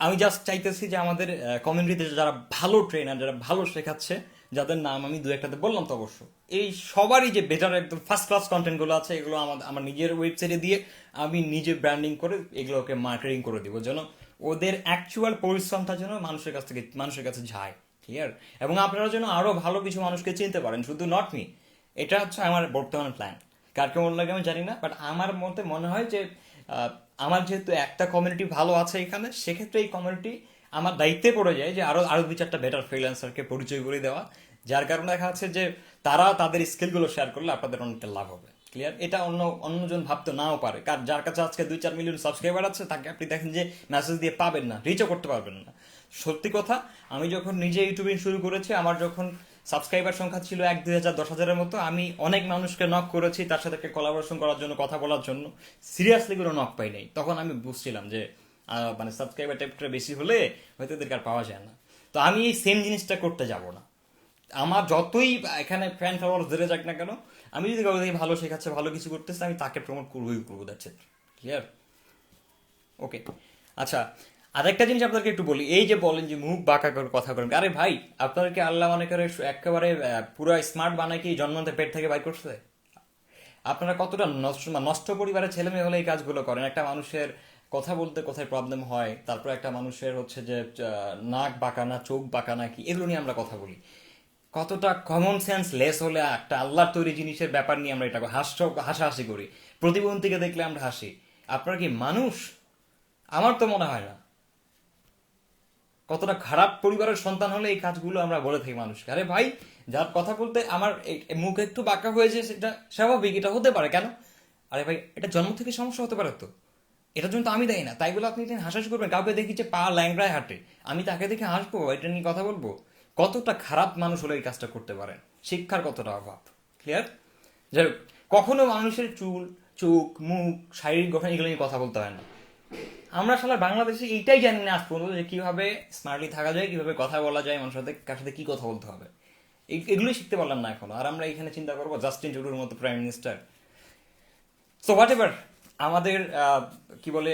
আমি জাস্ট চাইতেছি যে আমাদের কমিউনিটিতে যারা ভালো ট্রেনার, যারা ভালো শেখাচ্ছে, যাদের নাম আমি দু একটাতে বললাম তো অবশ্য, এই সবারই যে বেটার একদম ফার্স্ট ক্লাস কন্টেন্টগুলো আছে, এগুলো আমার নিজের ওয়েবসাইটে দিয়ে আমি নিজে ব্র্যান্ডিং করে এগুলোকে মার্কেটিং করে দিব, যেন ওদের অ্যাকচুয়াল পরিশ্রমটা যেন মানুষের কাছে যায়। ক্লিয়ার? এবং আপনারা যেন আরো ভালো কিছু মানুষকে চিনতে পারেন, শুধু নট মি। এটা হচ্ছে আমার বর্তমান প্ল্যান। কার কেমন লাগে আমি জানি না, বাট আমার মতে মনে হয় যে আমার যেহেতু একটা কমিউনিটি ভালো আছে এখানে, সেক্ষেত্রে এই কমিউনিটি আমার দায়িত্বে পড়ে যায় যে আরো আরো 2-4টা বেটার ফ্রিল্যান্সারকে পরিচয় করে দেওয়া, যার কারণে দেখা যাচ্ছে যে তারা তাদের স্কিলগুলো শেয়ার করলে আপনাদের অনেকটা লাভ হবে। ক্লিয়ার? এটা অন্যজন ভাবতে নাও পারে, কার যার কাছে আজকে 2-4 মিলিয়ন সাবস্ক্রাইবার আছে তাকে আপনি দেখেন যে মেসেজ দিয়ে পাবেন না, রিচও করতে পারবেন না। সত্যি কথা, আমি যখন নিজে ইউটিউবিং শুরু করেছি, আমার যখন সাবস্ক্রাইবার সংখ্যা ছিল 1-2 হাজার 10 হাজারের মতো, আমি অনেক মানুষকে নক করেছি তার সাথে একটা কোলাবোরেশন করার জন্য, কথা বলার জন্য। সিরিয়াসলি কোনো নক পাই নাই। তখন আমি বুঝছিলাম যে মানে সাবস্ক্রাইবার টাইপটা বেশি হলে হয়তো এদেরকে আর পাওয়া যায় না। তো আমি এই সেম জিনিসটা করতে যাব না। আমার যতই এখানে ফ্যান ফলোয়ার ধরে যাক না কেন, আমি যদি কাউকে দেখি ভালো শেখাচ্ছে, ভালো কিছু করতেছে, আমি তাকে প্রমোট করবোই করবো। That's it. ক্লিয়ার? ওকে। আচ্ছা, আরেকটা জিনিস আপনাদেরকে একটু বলি। এই যে বলেন যে মুখ বাঁকা করে কথা বলেন, আরে ভাই, আপনাদেরকে আল্লাহ মনে করে একেবারে পুরো স্মার্ট বানায় কি জন্মতে পেট থেকে বাইর করছে? আপনারা কতটা নষ্ট পরিবারের ছেলে মেয়ে হলে এই কাজগুলো করেন? একটা মানুষের কথা বলতে কোথায় প্রবলেম হয়, তারপর একটা মানুষের হচ্ছে যে নাক বাঁকানা, চোখ বাঁকানা, কি এগুলো নিয়ে আমরা কথা বলি। কতটা কমন সেন্স লেস হলে একটা আল্লাহর তৈরি জিনিসের ব্যাপার নিয়ে আমরা এটা হাসাহাসি করি। প্রতিবন্ধীকে দেখলে আমরা হাসি। আপনারা কি মানুষ? আমার তো মনে হয় না। কতটা খারাপ পরিবারের সন্তান হলে এই কাজগুলো আমরা বলে থাকি মানুষকে। আরে ভাই, যার কথা বলতে আমার মুখ একটু বাঁকা হয়েছে সেটা স্বাভাবিক, এটা হতে পারে, কেন? আরে ভাই, এটা জন্ম থেকে সমস্যা হতে পারে তো। এটার জন্য তো আমি দেয় না, তাই বলে আপনি হাসাহাসি করবেন। কাউকে দেখি যে পা ল্যাংড়ায় হাঁটে, আমি তাকে দেখে হাসবো, এটা নিয়ে কথা বলবো? কতটা খারাপ মানুষ হলে এই কাজটা করতে পারেন? শিক্ষার কতটা অভাব। ক্লিয়ার? যাই হোক, কখনো মানুষের চুল, চোখ, মুখ, শারীরিক গঠন এগুলো নিয়ে কথা বলতে হয় না। আমরা সারা বাংলাদেশে এইটাই জানি না আজ পর্যন্ত যে কিভাবে স্মার্টলি থাকা যায়, কিভাবে কথা বলা যায়, মানুষের সাথে কার সাথে কি কথা বলতে হবে। এগুলোই শিখতে পারলাম না এখনো। আর আমরা এখানে চিন্তা করবো জাস্টিন ট্রুডোর মতো prime minister. So what ever, আমাদের কি বলে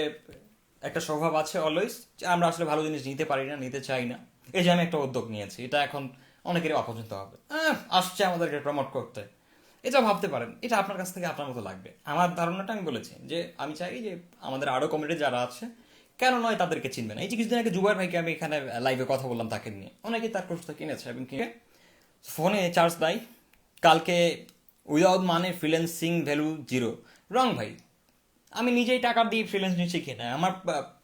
একটা স্বভাব আছে অলওয়েজ, আমরা আসলে ভালো জিনিস নিতে পারি না, নিতে চাই না। এই যে আমি একটা উদ্যোগ নিয়েছি, এটা এখন অনেকেরই অপছন্দ হবে, আসছে আমাদেরকে প্রমোট করতে, এটা ভাবতে পারেন। এটা আপনার কাছ থেকে আপনার মতো লাগবে। আমার ধারণাটা আমি বলেছি যে আমি চাই যে আমাদের আরো কমিউনিটি যারা আছে, কেন নয় তাদেরকে চিনবে না। এই যে কিছুদিন আগে জুবাইর ভাইকে আমি এখানে লাইভে কথা বললাম, তাকে নিয়ে অনেকেই তার কোর্সটা কিনেছে এবং কিনে ফোনে চার্জ দেয়। কালকে উইদাউট মানে ফ্রিল্যান্সিং ভ্যালু জিরো। রং ভাই, আমি নিজেই টাকা দিয়ে ফ্রিল্যান্সিং শিখি না। আমার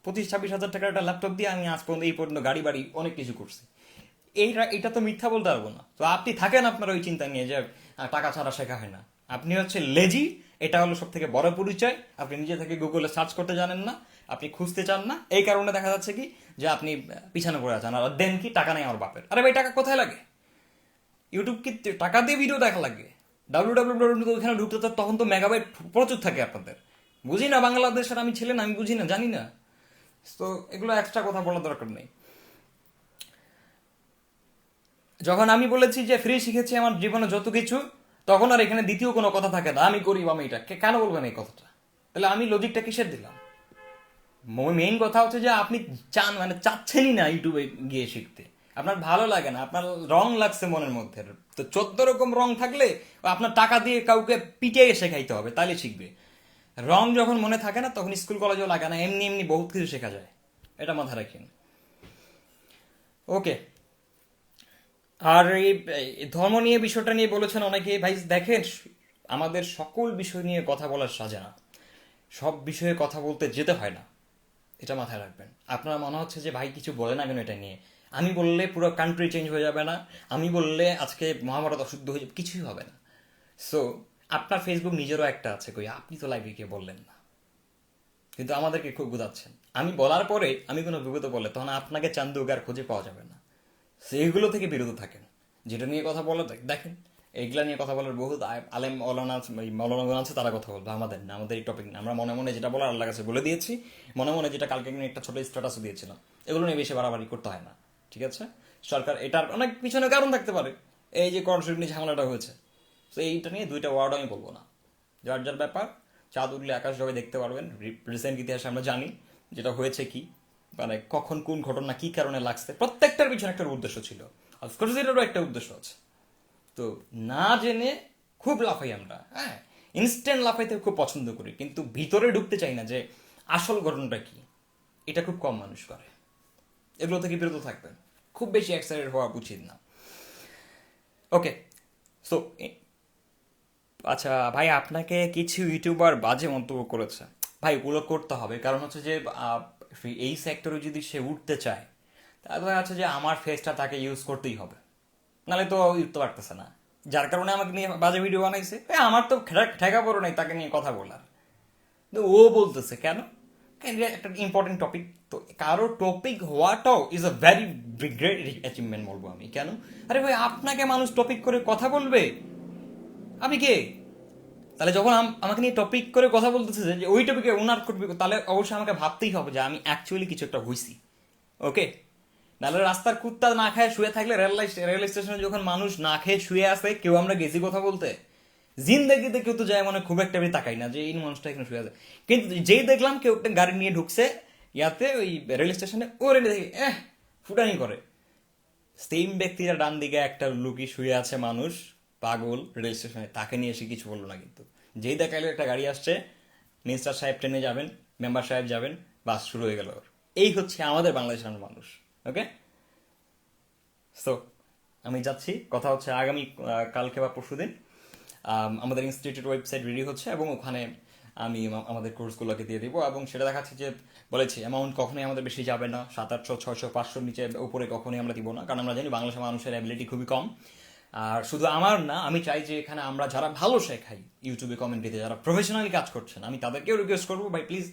25-26 হাজার টাকার একটা ল্যাপটপ দিয়ে আমি আজ পর্যন্ত এই পর্যন্ত গাড়ি বাড়ি অনেক কিছু করছি। এটা তো মিথ্যা বলতে পারবো না। তো আপনি থাকেন আপনার ওই চিন্তা নিয়ে যে টাকা ছাড়া শেখা হয় না। আপনি হচ্ছে লেজি, এটা হলো সব থেকে বড় পরিচয়। আপনি নিজে থেকে গুগলে সার্চ করতে জানেন না, আপনি খুঁজতে চান না, এই কারণে দেখা যাচ্ছে কি যে আপনি পিছনে পড়ে আছেন। আর দেন কি, টাকা নেই আমার বাপের। আরে ভাই, টাকা কোথায় লাগে? ইউটিউব কি টাকা দিয়ে ভিডিও দেখা লাগে? ডাব্লিউ ওখানে ঢুকতে তো তখন তো মেগাবাইট প্রচুর থাকে আপনাদের। বুঝি না বাংলাদেশের আমি ছিলেন, আমি বুঝি না, জানি না। তো এগুলো এক্সট্রা কথা বলার দরকার নেই। যখন আমি বলেছি যে ফ্রি শিখেছি আমার জীবনে যত কিছু, তখন আর এখানে দ্বিতীয় কোনো কথা থাকে না। আমি গরিব, আমি এটা কেন বলবেন এই কথাটা? তাহলে আমি লজিকটা কিসের দিলাম? মেইন কথা হচ্ছে যে আপনি চাচ্ছেনই না ইউটিউবে গিয়ে শিখতে। আপনার ভালো লাগে না, আপনার রং লাগছে মনের মধ্যে। তো 14 রকম রং থাকলে আপনার টাকা দিয়ে কাউকে পিটিয়ে শেখাইতে হবে, তাহলে শিখবে। রং যখন মনে থাকে না, তখন স্কুল কলেজেও লাগে না, এমনি এমনি বহুত কিছু শেখা যায়। এটা মাথায় রাখেন। ওকে। আর এই ধর্ম নিয়ে বিষয়টা নিয়ে বলেছেন অনেকে। ভাই দেখেন, আমাদের সকল বিষয় নিয়ে কথা বলার সাজে না, সব বিষয়ে কথা বলতে যেতে হয় না। এটা মাথায় রাখবেন। আপনার মনে হচ্ছে যে ভাই কিছু বলে না কেন এটা নিয়ে, আমি বললে পুরো কান্ট্রি চেঞ্জ হয়ে যাবে না, আমি বললে আজকে মহাভারত অশুদ্ধ হয়ে যাবে, কিছুই হবে না। সো আপনার ফেসবুক নিজেরও একটা আছে, কই আপনি তো লাইভে গিয়ে বললেন না, কিন্তু আমাদেরকে খুব বুঝাচ্ছেন। আমি বলার পরে আমি কোনো বিপদে বললে তখন আপনাকে চান্দুগার খুঁজে পাওয়া যাবে না। সেইগুলো থেকে বিরত থাকেন। যেটা নিয়ে কথা বলা দেখেন, এইগুলা নিয়ে কথা বলার বহুত আলেম মৌলানা আছে, তারা কথা বলবে, আমাদের না, আমাদের এই টপিক না। আমরা মনে মনে যেটা বলার আল্লাহ কাছে বলে দিয়েছি, মনে মনে যেটা কালকে একটা ছোট স্ট্যাটাসও দিয়েছিলাম, এগুলো নিয়ে বেশি বাড়াবাড়ি করতে হয় না। ঠিক আছে? সরকার এটার অনেক পিছনে কারণ থাকতে পারে, এই যে করণশীল নিয়ে ঝামেলাটা হয়েছে। তো এইটা নিয়ে দুইটা ওয়ার্ড আমি বলবো না, যার যার ব্যাপার। চাঁদ উঠলে আকাশ সবাই দেখতে পারবেন। রিসেন্ট ইতিহাসে আমরা জানি যেটা হয়েছে কি, মানে কখন কোন ঘটনা কি কারণে লাগছে, প্রত্যেকটার পিছনে একটা উদ্দেশ্য ছিল। অফকোর্স এটারও একটা উদ্দেশ্য আছে। তো না জেনে খুব লাফাই আমরা, হ্যাঁ, ইনস্ট্যান্ট লাফাইতে খুব পছন্দ করি, কিন্তু ভিতরে ঢুকতে চাই না যে আসল ঘটনাটা কি। এটা খুব কম মানুষ করে। এগুলো থেকে বিরত থাকবেন, খুব বেশি এক্সাইটেড হওয়া উচিত না। ওকে, সো আচ্ছা ভাই, আপনাকে কিছু ইউটিউবার বাজে মন্তব্য করেছে। ভাই ওগুলো করতে হবে, কারণ হচ্ছে যে এই সেক্টরে যদি সে উঠতে চায়, তাহলে হচ্ছে যে আমার ফেসটা তাকে ইউজ করতেই হবে, নাহলে তো উঠতে পারতেছে না। যার কারণে আমাকে নিয়ে বাজে ভিডিও বানাইছে। আমার তো ঠেকা পড়ো নাই তাকে নিয়ে কথা বলার। তো ও বলতেছে কেন? এটা একটা ইম্পর্টেন্ট টপিক। তো কারো টপিক হওয়াটাও is a very great achievement বলবো আমি। কেন? আরে ভাই, আপনাকে মানুষ টপিক করে কথা বলবে, আমি কে? তাহলে যখন আমাকে নিয়ে টপিক করে কথা বলতেছে যে ওই টপিকে ওনার করবে, তাহলে অবশ্যই আমাকে ভাবতেই হবে যে আমি অ্যাকচুয়ালি কিছু একটা হইছি। ওকে, নাহলে রাস্তার কুত্তা না খায় শুয়ে থাকলে রেল স্টেশনে যখন মানুষ না খেয়ে শুয়ে আসে, কেউ আমরা গেছি কথা বলতে? জিন্দেগিতে কেউ তো যায়, মানে খুব একটা বেশি তাকাই না যে এই মানুষটা এখানে শুয়ে আছে। কিন্তু যেই দেখলাম কেউ একটা গাড়ি নিয়ে ঢুকছে ইয়াতে, ওই রেল স্টেশনে, ও রেলে দেখি ফুটানি করে। সেম ব্যক্তিরা ডান দিকে একটা লুকি শুয়ে আছে মানুষ, পাগল রেল স্টেশনে, তাকে নিয়ে এসে কিছু বললো না। কিন্তু যেই দেখাইলো একটা গাড়ি আসছে, মিনিস্টার সাহেব ট্রেনে যাবেন, মেম্বার সাহেব যাবেন, বাস শুরু হয়ে গেল ওর। এই হচ্ছে আমাদের বাংলাদেশের মানুষ। ওকে, সো আমি যাচ্ছি, কথা হচ্ছে আগামী কালকে বা পরশুদিন। আমাদের ইনস্টিটিউট ওয়েবসাইট রেডি হচ্ছে, এবং ওখানে আমি আমাদের কোর্সগুলোকে দিয়ে দিব, এবং সেটা দেখাচ্ছি যে বলেছি অ্যামাউন্ট কখনোই আমাদের বেশি যাবে না, 700, 600, 500 নিচে উপরে কখনোই আমরা দিব না, কারণ আমরা জানি বাংলাদেশের মানুষের অ্যাবিলিটি খুবই কম। আর শুধু আমার না, আমি চাই যে এখানে আমরা যারা ভালো শেখাই ইউটিউবে কমেন্ট্রিতে, যারা প্রফেশনালি কাজ করছেন, আমি তাদেরকেও রিকোয়েস্ট করবো, ভাই প্লিজ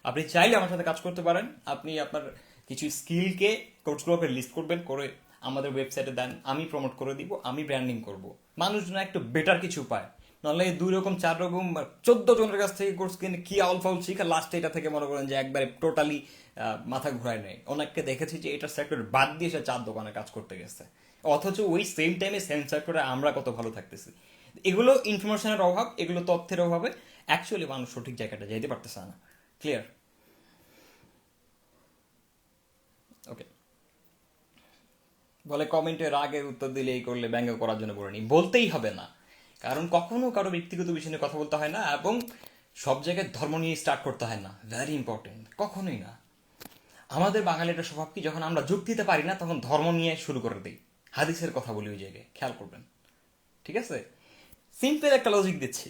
আপনি চাইলে আমার সাথে কাজ করতে পারেন। আপনি আপনার কিছু স্কিলকে, কোর্সগুলোকে লিস্ট করবেন, করে আমাদের ওয়েবসাইটে দেন, আমি প্রমোট করে দিব, আমি ব্র্যান্ডিং করব, মানুষ যেন একটু বেটার কিছু পায়। নাহলে 2 রকম 4 রকম 14 জনের কাছ থেকে কোর্স কিনে কি আউল ফাউল শিখা, লাস্টে এটা থেকে মনে করেন যে একবারে টোটালি মাথা ঘুরায় নেয়। অনেককে দেখেছি যে এটা সেক্টর বাদ দিয়ে সে 4 দোকানে কাজ করতে গেছে, অথচ ওই সেম টাইমে সেম সেক্টরে আমরা কত ভালো থাকতেছি। এগুলো ইনফরমেশনের অভাব, এগুলো তথ্যের অভাবে অ্যাকচুয়ালি মানুষ সঠিক জায়গাটা যেতে পারতেছে না। ক্লিয়ার? ওকে, বলে কমেন্টে রাগের উত্তর দিলে এই করলে ব্যঙ্গ করার জন্য বলিনি, বলতেই হবে না, কারণ কখনো কারো ব্যক্তিগত বিষয় নিয়ে কথা বলতে হয় না, এবং সব জায়গায় ধর্ম নিয়ে স্টার্ট করতে হয় না। ভেরি ইম্পর্টেন্ট, কখনোই না। আমাদের বাঙালিটা স্বভাব কি, যখন আমরা যুক্তিতে পারি না তখন ধর্ম নিয়ে শুরু করে দিই, হাদিসের কথা বলি ওই জায়গায়, খেয়াল করবেন। ঠিক আছে, সিম্পল একটা লজিক দিচ্ছি।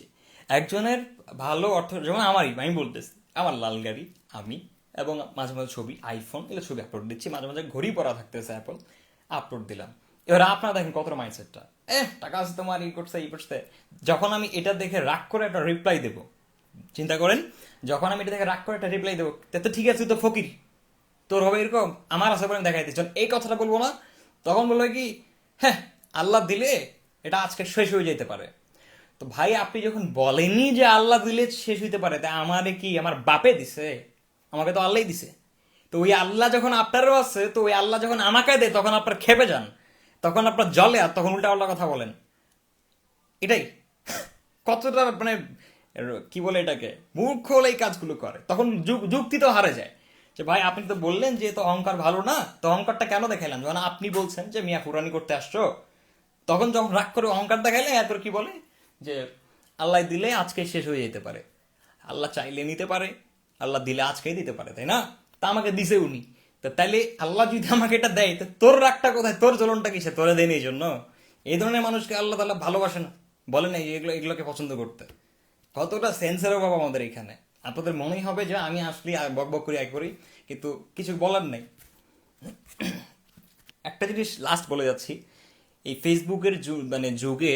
একজনের ভালো অর্থ, যেমন আমি বলতেছি আমার লাল গাড়ি, আমি, এবং মাঝে মাঝে ছবি, আইফোন, এগুলো ছবি আপলোড দিচ্ছি, মাঝে মাঝে ঘড়ি পরা থাকতেছে অ্যাপল, আপলোড দিলাম। এবার আপনারা দেখেন কত মাইন্ডসেটটা, টাকা আছে তোমার, ই করছে ই করছে। যখন আমি এটা দেখে রাগ করে একটা রিপ্লাই দেবো, চিন্তা করেন, যখন আমি এটা দেখে রাগ করে একটা রিপ্লাই দেবো, তো ঠিক আছে, তুই তো ফকির, তোর হবে এরকম, আমার আছে বলে দেখাই দিচ্ছ, এই কথাটা বলবো না। তখন বললো কি, হ্যাঁ আল্লাহ দিলে এটা আজকে শেষ হয়ে যেতে পারে। তো ভাই আপনি যখন বলেনই যে আল্লাহ দিলে শেষ হইতে পারে, তা আমারে কি আমার বাপে দিছে? আমাকে তো আল্লাহই দিছে। তো ওই আল্লাহ যখন আপনারও আছে, তো ওই আল্লাহ যখন আমাকে দেয়, তখন আপনার খেপে যান, তখন আপনার জলে, আর তখন উল্টা পাল্টা কথা বলেন। এটাই কতটা মানে কি বলে এটাকে, মূর্খ হলে এই কাজগুলো করে, তখন যুক্তি তো হারে যায়। যে ভাই আপনি তো বললেন যে তো অহংকার ভালো না, তো অহংকারটা কেন দেখাইলাম? যখন আপনি বলছেন যে মিয়া ফুরানি করতে আসছো, তখন যখন রাগ করে অহংকার দেখাইলে, এরপর কি বলে যে আল্লাহ দিলে আজকে শেষ হয়ে যেতে পারে, আল্লাহ চাইলে নিতে পারে, আল্লাহ দিলে আজকেই দিতে পারে, তাই না? তা আমাকে দিছে উনি, তো তাইলে আল্লাহ যদি আমাকে এটা দেয়, তো তোর রাগটা কোথায়, তোর জ্বলনটা কিসে? তোরে দেয়নি এই জন্য? এই ধরনের মানুষকে আল্লাহ তাআলা ভালোবাসে না, বলে না এগুলোকে পছন্দ করতে। কতটা সেন্সের অভাব আমাদের এখানে। আপনাদের মনেই হবে যে আমি আসলে বক বক করি এক করি, কিন্তু কিছু বলার নেই। একটা জিনিস লাস্ট বলে যাচ্ছি, এই ফেসবুকের মানে যুগে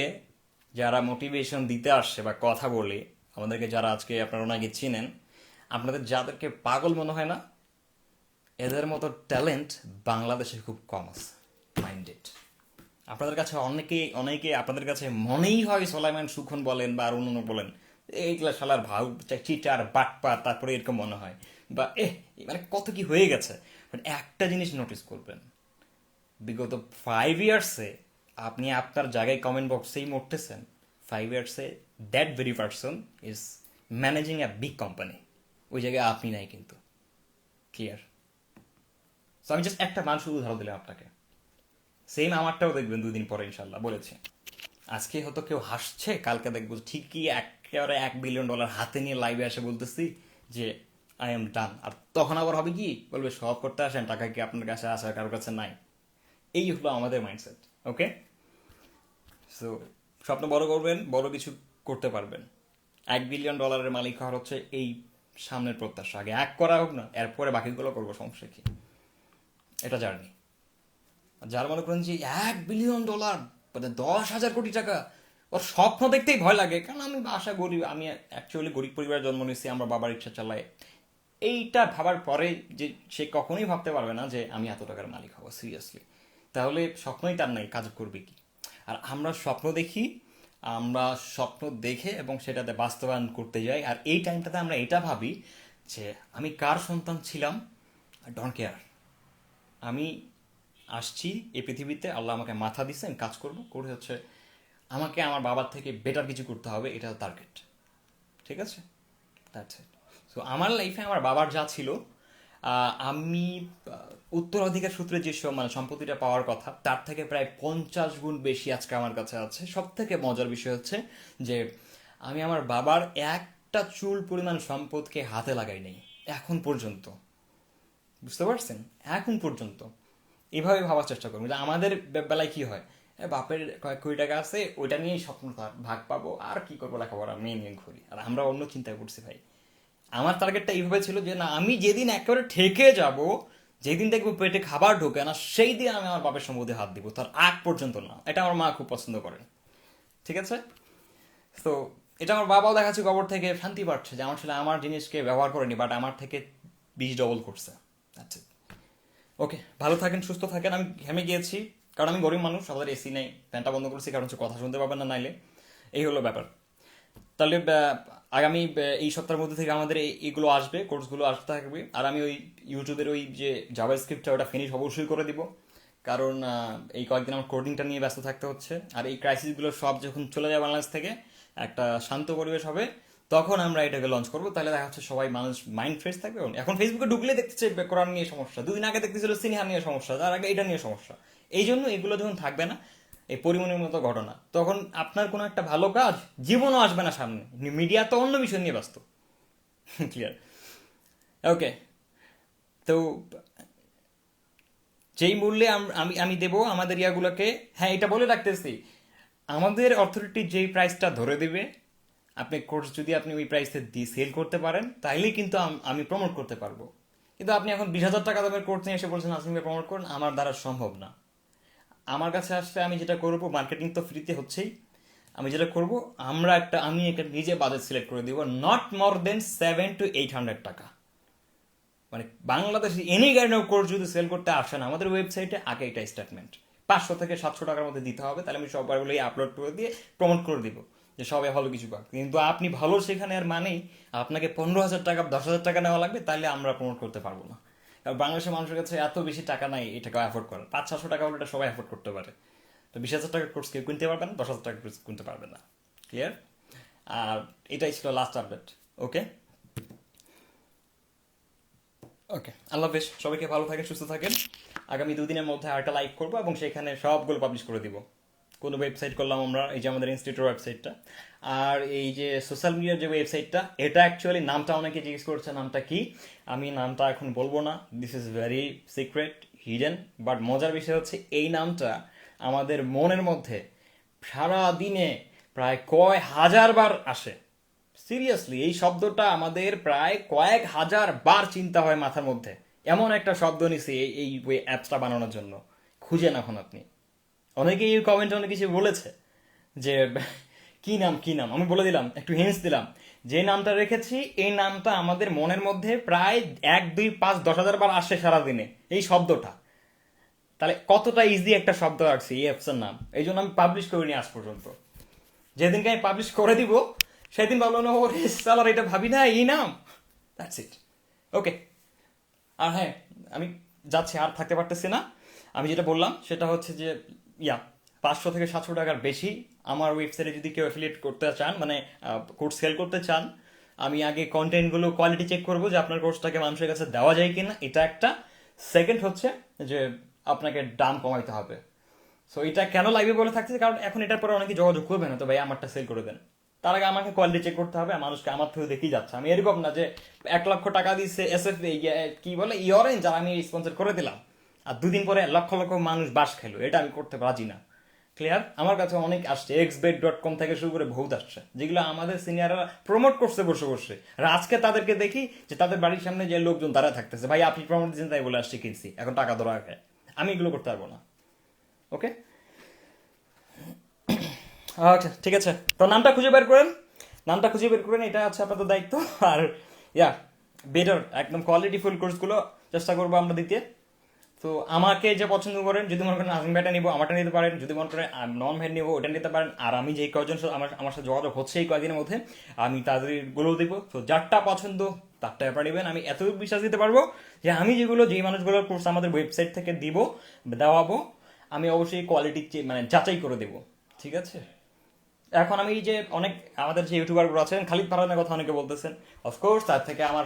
যারা মোটিভেশন দিতে আসছে বা কথা বলে আমাদেরকে, যারা আজকে আপনারা অনেকে চিনেন, আপনাদের যাদেরকে পাগল মনে হয় না, এদের মতো ট্যালেন্ট বাংলাদেশে খুব কম আছে। মাইন্ডেড। আপনাদের কাছে অনেকে অনেকে আপনাদের কাছে মনেই হয় সোলাইমান সুখন বলেন বা আর অন্য বলেন, এইগুলা শালার ভাউ চিটার বাটপা, তারপরে এরকম মনে হয়, বা মানে কত কি হয়ে গেছে। বাট একটা জিনিস নোটিস করবেন, বিগত 5 ইয়ার্সে আপনি আপনার জায়গায় কমেন্ট বক্সেই মরতেছেন। 5 ইয়ার্সে that very person is managing a big company, ওই জায়গায় আপনি নাই কিন্তু। ক্লিয়ার? সো আমি জাস্ট একটা মানুষ উদাহরণ দিলাম আপনাকে, সেম আমারটাও দেখবেন 2 দিন পরে ইনশাল্লাহ, বলেছি। আজকে হয়তো কেউ হাসছে, কালকে দেখবো ঠিকই একেবারে $1 বিলিয়ন হাতে নিয়ে লাইভে এসে বলতেছি যে আই এম ডান। আর তখন আবার হবে কি, বলবে সব করতে আসেন, টাকা কি আপনার কাছে আসে, কারোর কাছে নাই। এই হলো আমাদের মাইন্ডসেট। ওকে, সো স্বপ্ন বড় করবেন, বড় কিছু করতে পারবেন। $1 বিলিয়ন মালিক হওয়ার হচ্ছে এই সামনের প্রত্যাশা। আগে এক করা হোক না, এরপরে বাকিগুলো করবো, সমস্যা কি? এটা জার্নি। যার মনে করেন যে $1 বিলিয়ন, মানে 10,000 কোটি টাকা, ওর স্বপ্ন দেখতেই ভয় লাগে। কারণ আমি আশা গরিব, আমি অ্যাকচুয়ালি গরিব পরিবারে জন্ম নিয়েছি, আমরা বাবার রিক্সা চালাই। এইটা ভাবার পরে যে সে কখনোই ভাবতে পারবে না যে আমি এত টাকার মালিক হবো, সিরিয়াসলি। তাহলে স্বপ্নই তার নাই, কাজ করবে কি? আর আমরা স্বপ্ন দেখি, আমরা স্বপ্ন দেখে এবং সেটাতে বাস্তবায়ন করতে যাই। আর এই টাইমটাতে আমরা এটা ভাবি যে আমি কার সন্তান ছিলাম, ডোন্ট কেয়ার। আমি আসছি এই পৃথিবীতে, আল্লাহ আমাকে মাথা দিচ্ছেন, কাজ করব করে হচ্ছে আমাকে আমার বাবার থেকে বেটার কিছু করতে হবে, এটা টার্গেট। ঠিক আছে, দ্যাটস ইট। সো আমার লাইফে আমার বাবার যা ছিল, আমি উত্তরাধিকার সূত্রে যে মানে সম্পত্তিটা পাওয়ার কথা, তার থেকে প্রায় 50 গুণ বেশি আজকে আমার কাছে আছে। সব থেকে মজার বিষয় হচ্ছে যে আমি আমার বাবার একটা চুল পরিমাণ সম্পদকে হাতে লাগাই নাই এখন পর্যন্ত। বুঝতে পারছেন? এখন পর্যন্ত এভাবে ভাবার চেষ্টা করুন যে আমাদের বেলায় কি হয়, বাপের কয়েক কোটি টাকা আছে, ওইটা নিয়েই স্বপ্ন ভাগ পাবো, আর কি করবো, লেখাপড়া মেয়ে নিয়ে ঘুরি। আর আমরা অন্য চিন্তা করছি ভাই। আমার টার্গেটটা এইভাবে ছিল যে না, আমি যেদিন একেবারে ঠেকে যাব, যেদিন দেখবো পেটে খাবার ঢোকে না, সেই দিন আমি আমার বাপের সম্পত্তি হাত দিব, তার আগ পর্যন্ত না। এটা আমার মা খুব পছন্দ করেন। ঠিক আছে, তো এটা আমার বাবাও দেখাচ্ছে কবর থেকে শান্তি পাচ্ছে যে আমার ছেলে আমার জিনিসকে ব্যবহার করেনি, বাট আমার থেকে 20 ডবল করছে। আচ্ছা, ওকে, ভালো থাকেন, সুস্থ থাকেন। আমি ঘেমে গিয়েছি, কারণ আমি গরিব মানুষ, আমাদের এসি নেই, ফ্যানটা বন্ধ করেছি, কারণ হচ্ছে কথা শুনতে পাবেন না নাইলে। এই হলো ব্যাপার। তাহলে আগামী এই সপ্তাহের মধ্যে থেকে আমাদের এইগুলো আসবে, কোর্সগুলো আসতে থাকবে। আর আমি ওই ইউটিউবের ওই যে জাভা স্ক্রিপ্টটা, ওটা ফিনিশ অবশ্যই করে দিব। কারণ এই কয়েকদিন আমার কোডিংটা নিয়ে ব্যস্ত থাকতে হচ্ছে। আর এই ক্রাইসিসগুলো সব যখন চলে যায় বাংলাদেশ থেকে, একটা শান্ত পরিবেশ হবে, তখন আমরা এটাকে লঞ্চ করবো। তাহলে দেখা যাচ্ছে সবাই, মানুষ মাইন্ড ফ্রেশ থাকবে। এখন ফেসবুকে ঢুকলে দেখতেছে কোরআন নিয়ে সমস্যা, 2 দিন আগে দেখতেছিল সিনেহা নিয়ে সমস্যা, তার আগে এটা নিয়ে সমস্যা। এই জন্য এগুলো যখন থাকবে না, এই পরিমণির মতো ঘটনা, তখন আপনার কোনো একটা ভালো কাজ জীবনও আসবে না সামনে। মিডিয়া তো অন্য বিষয় নিয়ে ব্যস্ত। ক্লিয়ার? ওকে, তো যেই মূল্যে আমি আমি দেবো আমাদের ইয়াগুলোকে, হ্যাঁ এটা বলে রাখতেছি, আমাদের অথরিটি যেই প্রাইসটা ধরে দেবে, আপনি কোর্স যদি আপনি ওই প্রাইসে দিয়ে সেল করতে পারেন, তাইলেই কিন্তু আমি প্রমোট করতে পারবো। কিন্তু আপনি এখন 20,000 টাকা দামের কোর্স নিয়ে এসে বলছেন আসলে প্রমোট করুন, আমার দ্বারা সম্ভব না। আমার কাছে আসলে আমি যেটা করব, মার্কেটিং তো ফ্রিতে হচ্ছেই, আমি যেটা করব, আমি একটা নিজে বাজেট সিলেক্ট করে দিব, নট মোর দেন 700 to 800 টাকা। মানে বাংলাদেশে এনি কাইন্ড অফ কোর্স যদি সেল করতে আসেন আমাদের ওয়েবসাইটে, আগে এটা স্টেটমেন্ট 500 থেকে 700 টাকার মধ্যে দিতে হবে। তাহলে আমি সবগুলো আপলোড করে দিয়ে প্রমোট করে দিব যে সবাই ভালো কিছু পাক। কিন্তু আপনি ভালো সেখানে আর মানেই আপনাকে 15,000 টাকা 10,000 টাকা নেওয়া লাগবে, তাহলে আমরা প্রমোট করতে পারবো না। কারণ বাংলাদেশের মানুষের কাছে এত বেশি টাকা নাই এটাকে অ্যাফোর্ড করার। 500-600 টাকা হলে এটা সবাই অ্যাফোর্ড করতে পারে। তো 20,000 টাকার কোর্স কেউ কিনতে পারবে না, 10,000 টাকার কোর্স কিনতে পারবে না। ক্লিয়ার? আর এটাই ছিল লাস্ট আপডেট। ওকে, ওকে, আল্লাহ হাফেজ, সবাইকে ভালো থাকেন, সুস্থ থাকেন। আগামী 2 দিনের মধ্যে আরেকটা লাইভ করবো এবং সেখানে সবগুলো পাবলিশ করে দিব। কোনো ওয়েবসাইট করলাম আমরা, এই যে আমাদের ইনস্টিটিউটের ওয়েবসাইটটা, আর এই যে সোশ্যাল মিডিয়ার যে ওয়েবসাইটটা, এটা অ্যাকচুয়ালি নামটা অনেকে জিজ্ঞেস করছে নামটা কি। আমি নামটা এখন বলবো না, this is very secret, hidden. But মজার বিষয় হচ্ছে এই নামটা আমাদের মনের মধ্যে সারা দিনে প্রায় কয় হাজার বার আসে। সিরিয়াসলি, এই শব্দটা আমাদের প্রায় কয়েক হাজার বার চিন্তা হয় মাথার মধ্যে। এমন একটা শব্দ নিছি এই অ্যাপসটা বানানোর জন্য, খুঁজেন এখন আপনি। অনেকেই এই কমেন্টে অনেক কিছু বলেছে যে কি নাম কি নাম, আমি বলে দিলাম, একটু হিন্টস দিলাম। যে নামটা রেখেছি এই নামটা আমাদের মনের মধ্যে প্রায় 1, 2, 5, 10,000 বার আসে সারাদিনে, এই শব্দটা। তাহলে কতটা ইজি একটা শব্দ রাখছি এই অ্যাপসের নাম। এই জন্য আমি পাবলিশ করিনি আজ পর্যন্ত। যেদিনকে আমি পাবলিশ করে দিব, সেদিন ভাবলো না, ওরে সালার, এটা ভাবি না এই নাম। That's it. ওকে, আর হ্যাঁ, আমি যাচ্ছি, আর থাকতে পারতেছি না। আমি যেটা বললাম সেটা হচ্ছে যে 500 থেকে 700 টাকার বেশি আমার ওয়েবসাইটে যদি কেউ অ্যাফিলিয়েট করতে চান, মানে কোর্স সেল করতে চান, আমি আগে কন্টেন্টগুলো কোয়ালিটি চেক করবো যে আপনার কোর্সটাকে মানুষের কাছে দেওয়া যায় কিনা, এটা একটা। সেকেন্ড হচ্ছে যে আপনাকে দাম কমাইতে হবে। সো এটা কেন লাইভে বলে থাকছে, কারণ এখন এটার পরে অনেকে যোগাযোগ করবে না, তো ভাই আমারটা সেল করে দেন। তার আগে আমাকে কোয়ালিটি চেক করতে হবে, মানুষকে আমার থেকে দেখেই যাচ্ছে। আমি এরকম না যে 1 লক্ষ টাকা দিচ্ছে এসএফ কি বলে অরেঞ্জ, আর আমি স্পন্সর করে দিলাম আর 2 দিন পরে লক্ষ লক্ষ মানুষ বাস খেলো, এটা আমি করতে রাজি না। ক্লিয়ার? আমার কাছে অনেক আসছে, xbet.com থেকে শুরু করে বহুত আসছে, যেগুলো আমাদের সিনিয়ররা প্রমোট করছে বসে বসে। আর আজকে তাদেরকে দেখি যে তাদের বাড়ির সামনে যে লোকজন তারা থাকতেছে, ভাই আপনি প্রমোট দিচ্ছেন তাই বলে আসছি কিনছি, এখন টাকা ধরা খায়। আমি এগুলো করতে পারবো না। ওকে, আচ্ছা ঠিক আছে, তো নামটা খুঁজে বের করেন, নামটা খুঁজে বের করেন, এটা হচ্ছে আপনাদের দায়িত্ব। আর ইয়া বেটার একদম কোয়ালিটিফুল কোর্সগুলো চেষ্টা করবো আমরা দিতে। তো আমাকে যে পছন্দ করেন, যদি মনে করেন আজিম ভাইটা নিবো আমারটা নিতে পারেন, যদি মনে করেন নন ভাই নিবো ওটা নিতে পারেন। আর আমি যেই কয়জন আমার আমার সাথে যোগাযোগ হচ্ছে এই কয়েকদিনের মধ্যে, আমি তাদেরগুলো দিব। তো যারটা পছন্দ তারটা ব্যাপার নেবেন। আমি এতটুকু বিশ্বাস দিতে পারবো যে আমি যেগুলো যেই মানুষগুলোর কোর্স আমাদের ওয়েবসাইট থেকে দেওয়াবো, আমি অবশ্যই কোয়ালিটি মানে যাচাই করে দেবো। ঠিক আছে? এখন আমি যে অনেক আমাদের যে ইউটিউবারগুলো আছেন, খালিদ ফারহানের কথা অনেকে বলতেছেন, অফকোর্স তার থেকে আমার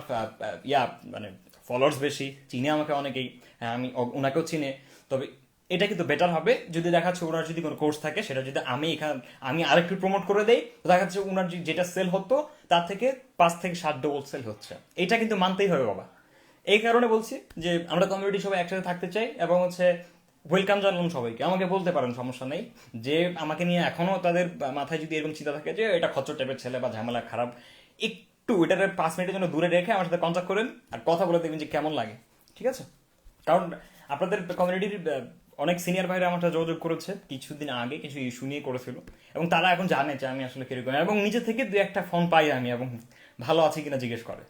মানে ফলোয়ার্স বেশি, চিনে আমাকে অনেকেই, হ্যাঁ আমি ওনাকেও চিনে। তবে এটা কিন্তু বেটার হবে যদি দেখা যাচ্ছে ওনার যদি কোনো কোর্স থাকে, সেটা যদি আমি আরেকটু প্রমোট করে দেই, তো দেখা যাচ্ছে ওনার যেটা সেল হতো তার থেকে 5 থেকে 7 ডবল সেল হচ্ছে। এটা কিন্তু মানতেই হবে বাবা। এই কারণে বলছি যে আমরা কমিউনিটি সবাই একসাথে থাকতে চাই, এবং হচ্ছে ওয়েলকাম জানালাম সবাইকে। আমাকে বলতে পারেন, সমস্যা নেই। যে আমাকে নিয়ে এখনো তাদের মাথায় যদি এরকম চিন্তা থাকে যে এটা খচ্চর টাইপের ছেলে বা ঝামেলা খারাপ, একটু এটাকে 5 মিনিটের জন্য দূরে রেখে আমার সাথে কন্ট্যাক্ট করেন আর কথা বলে দেখবেন যে কেমন লাগে। ঠিক আছে? কারণ আপনাদের কমিউনিটির অনেক সিনিয়র ভাইরা আমার সাথে যোগাযোগ করেছে কিছুদিন আগে, কিছু ইস্যু নিয়ে করেছিল, এবং তারা এখন জানে যে আমি আসলে কিরকম, এবং নিজে থেকে 2-1টা ফোন পাই আমি, এবং ভালো আছে কিনা জিজ্ঞেস করে।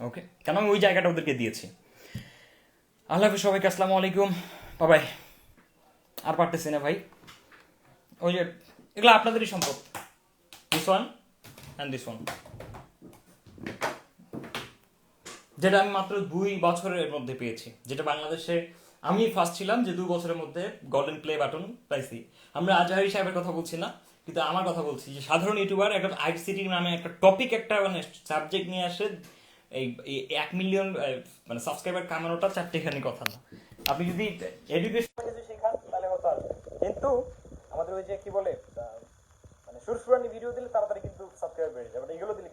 ওকে, কেন আমি ওই জায়গাটা ওদেরকে দিয়েছি। আল্লাহ হাফিজ সবাইকে, আসসালামু আলাইকুম, বাবাই। আর পারতেছি না ভাই, ওই যে এগুলো আপনাদেরই সম্পদ, this one and this one, যেটা আমি মাত্র 2 বছরের মধ্যে পেয়েছি, যেটা বাংলাদেশে আমি ফার্স্ট ছিলাম যে 2 বছরের মধ্যে গোল্ডেন প্লে বাটন পাইছি। আমরা আজহারি সাহেবের কথা বলছি না, কিন্তু আমার কথা বলছি যে সাধারণ ইউটিউবার একটা আইসিটি নামে একটা টপিক, একটা মানে সাবজেক্ট নিয়ে আসে, এই 1 মিলিয়ন মানে সাবস্ক্রাইবার কামানোটা চারটেখানি কথা না। আপনি যদি এডুকেশন কিছু শেখান তাহলে হতো আর, কিন্তু আমাদের ওই যে কি বলে মানে সুরসুরানি ভিডিও দিলে তাড়াতাড়ি কিন্তু সাবস্ক্রাইবার বেড়ে যাবে, এগুলো দিলে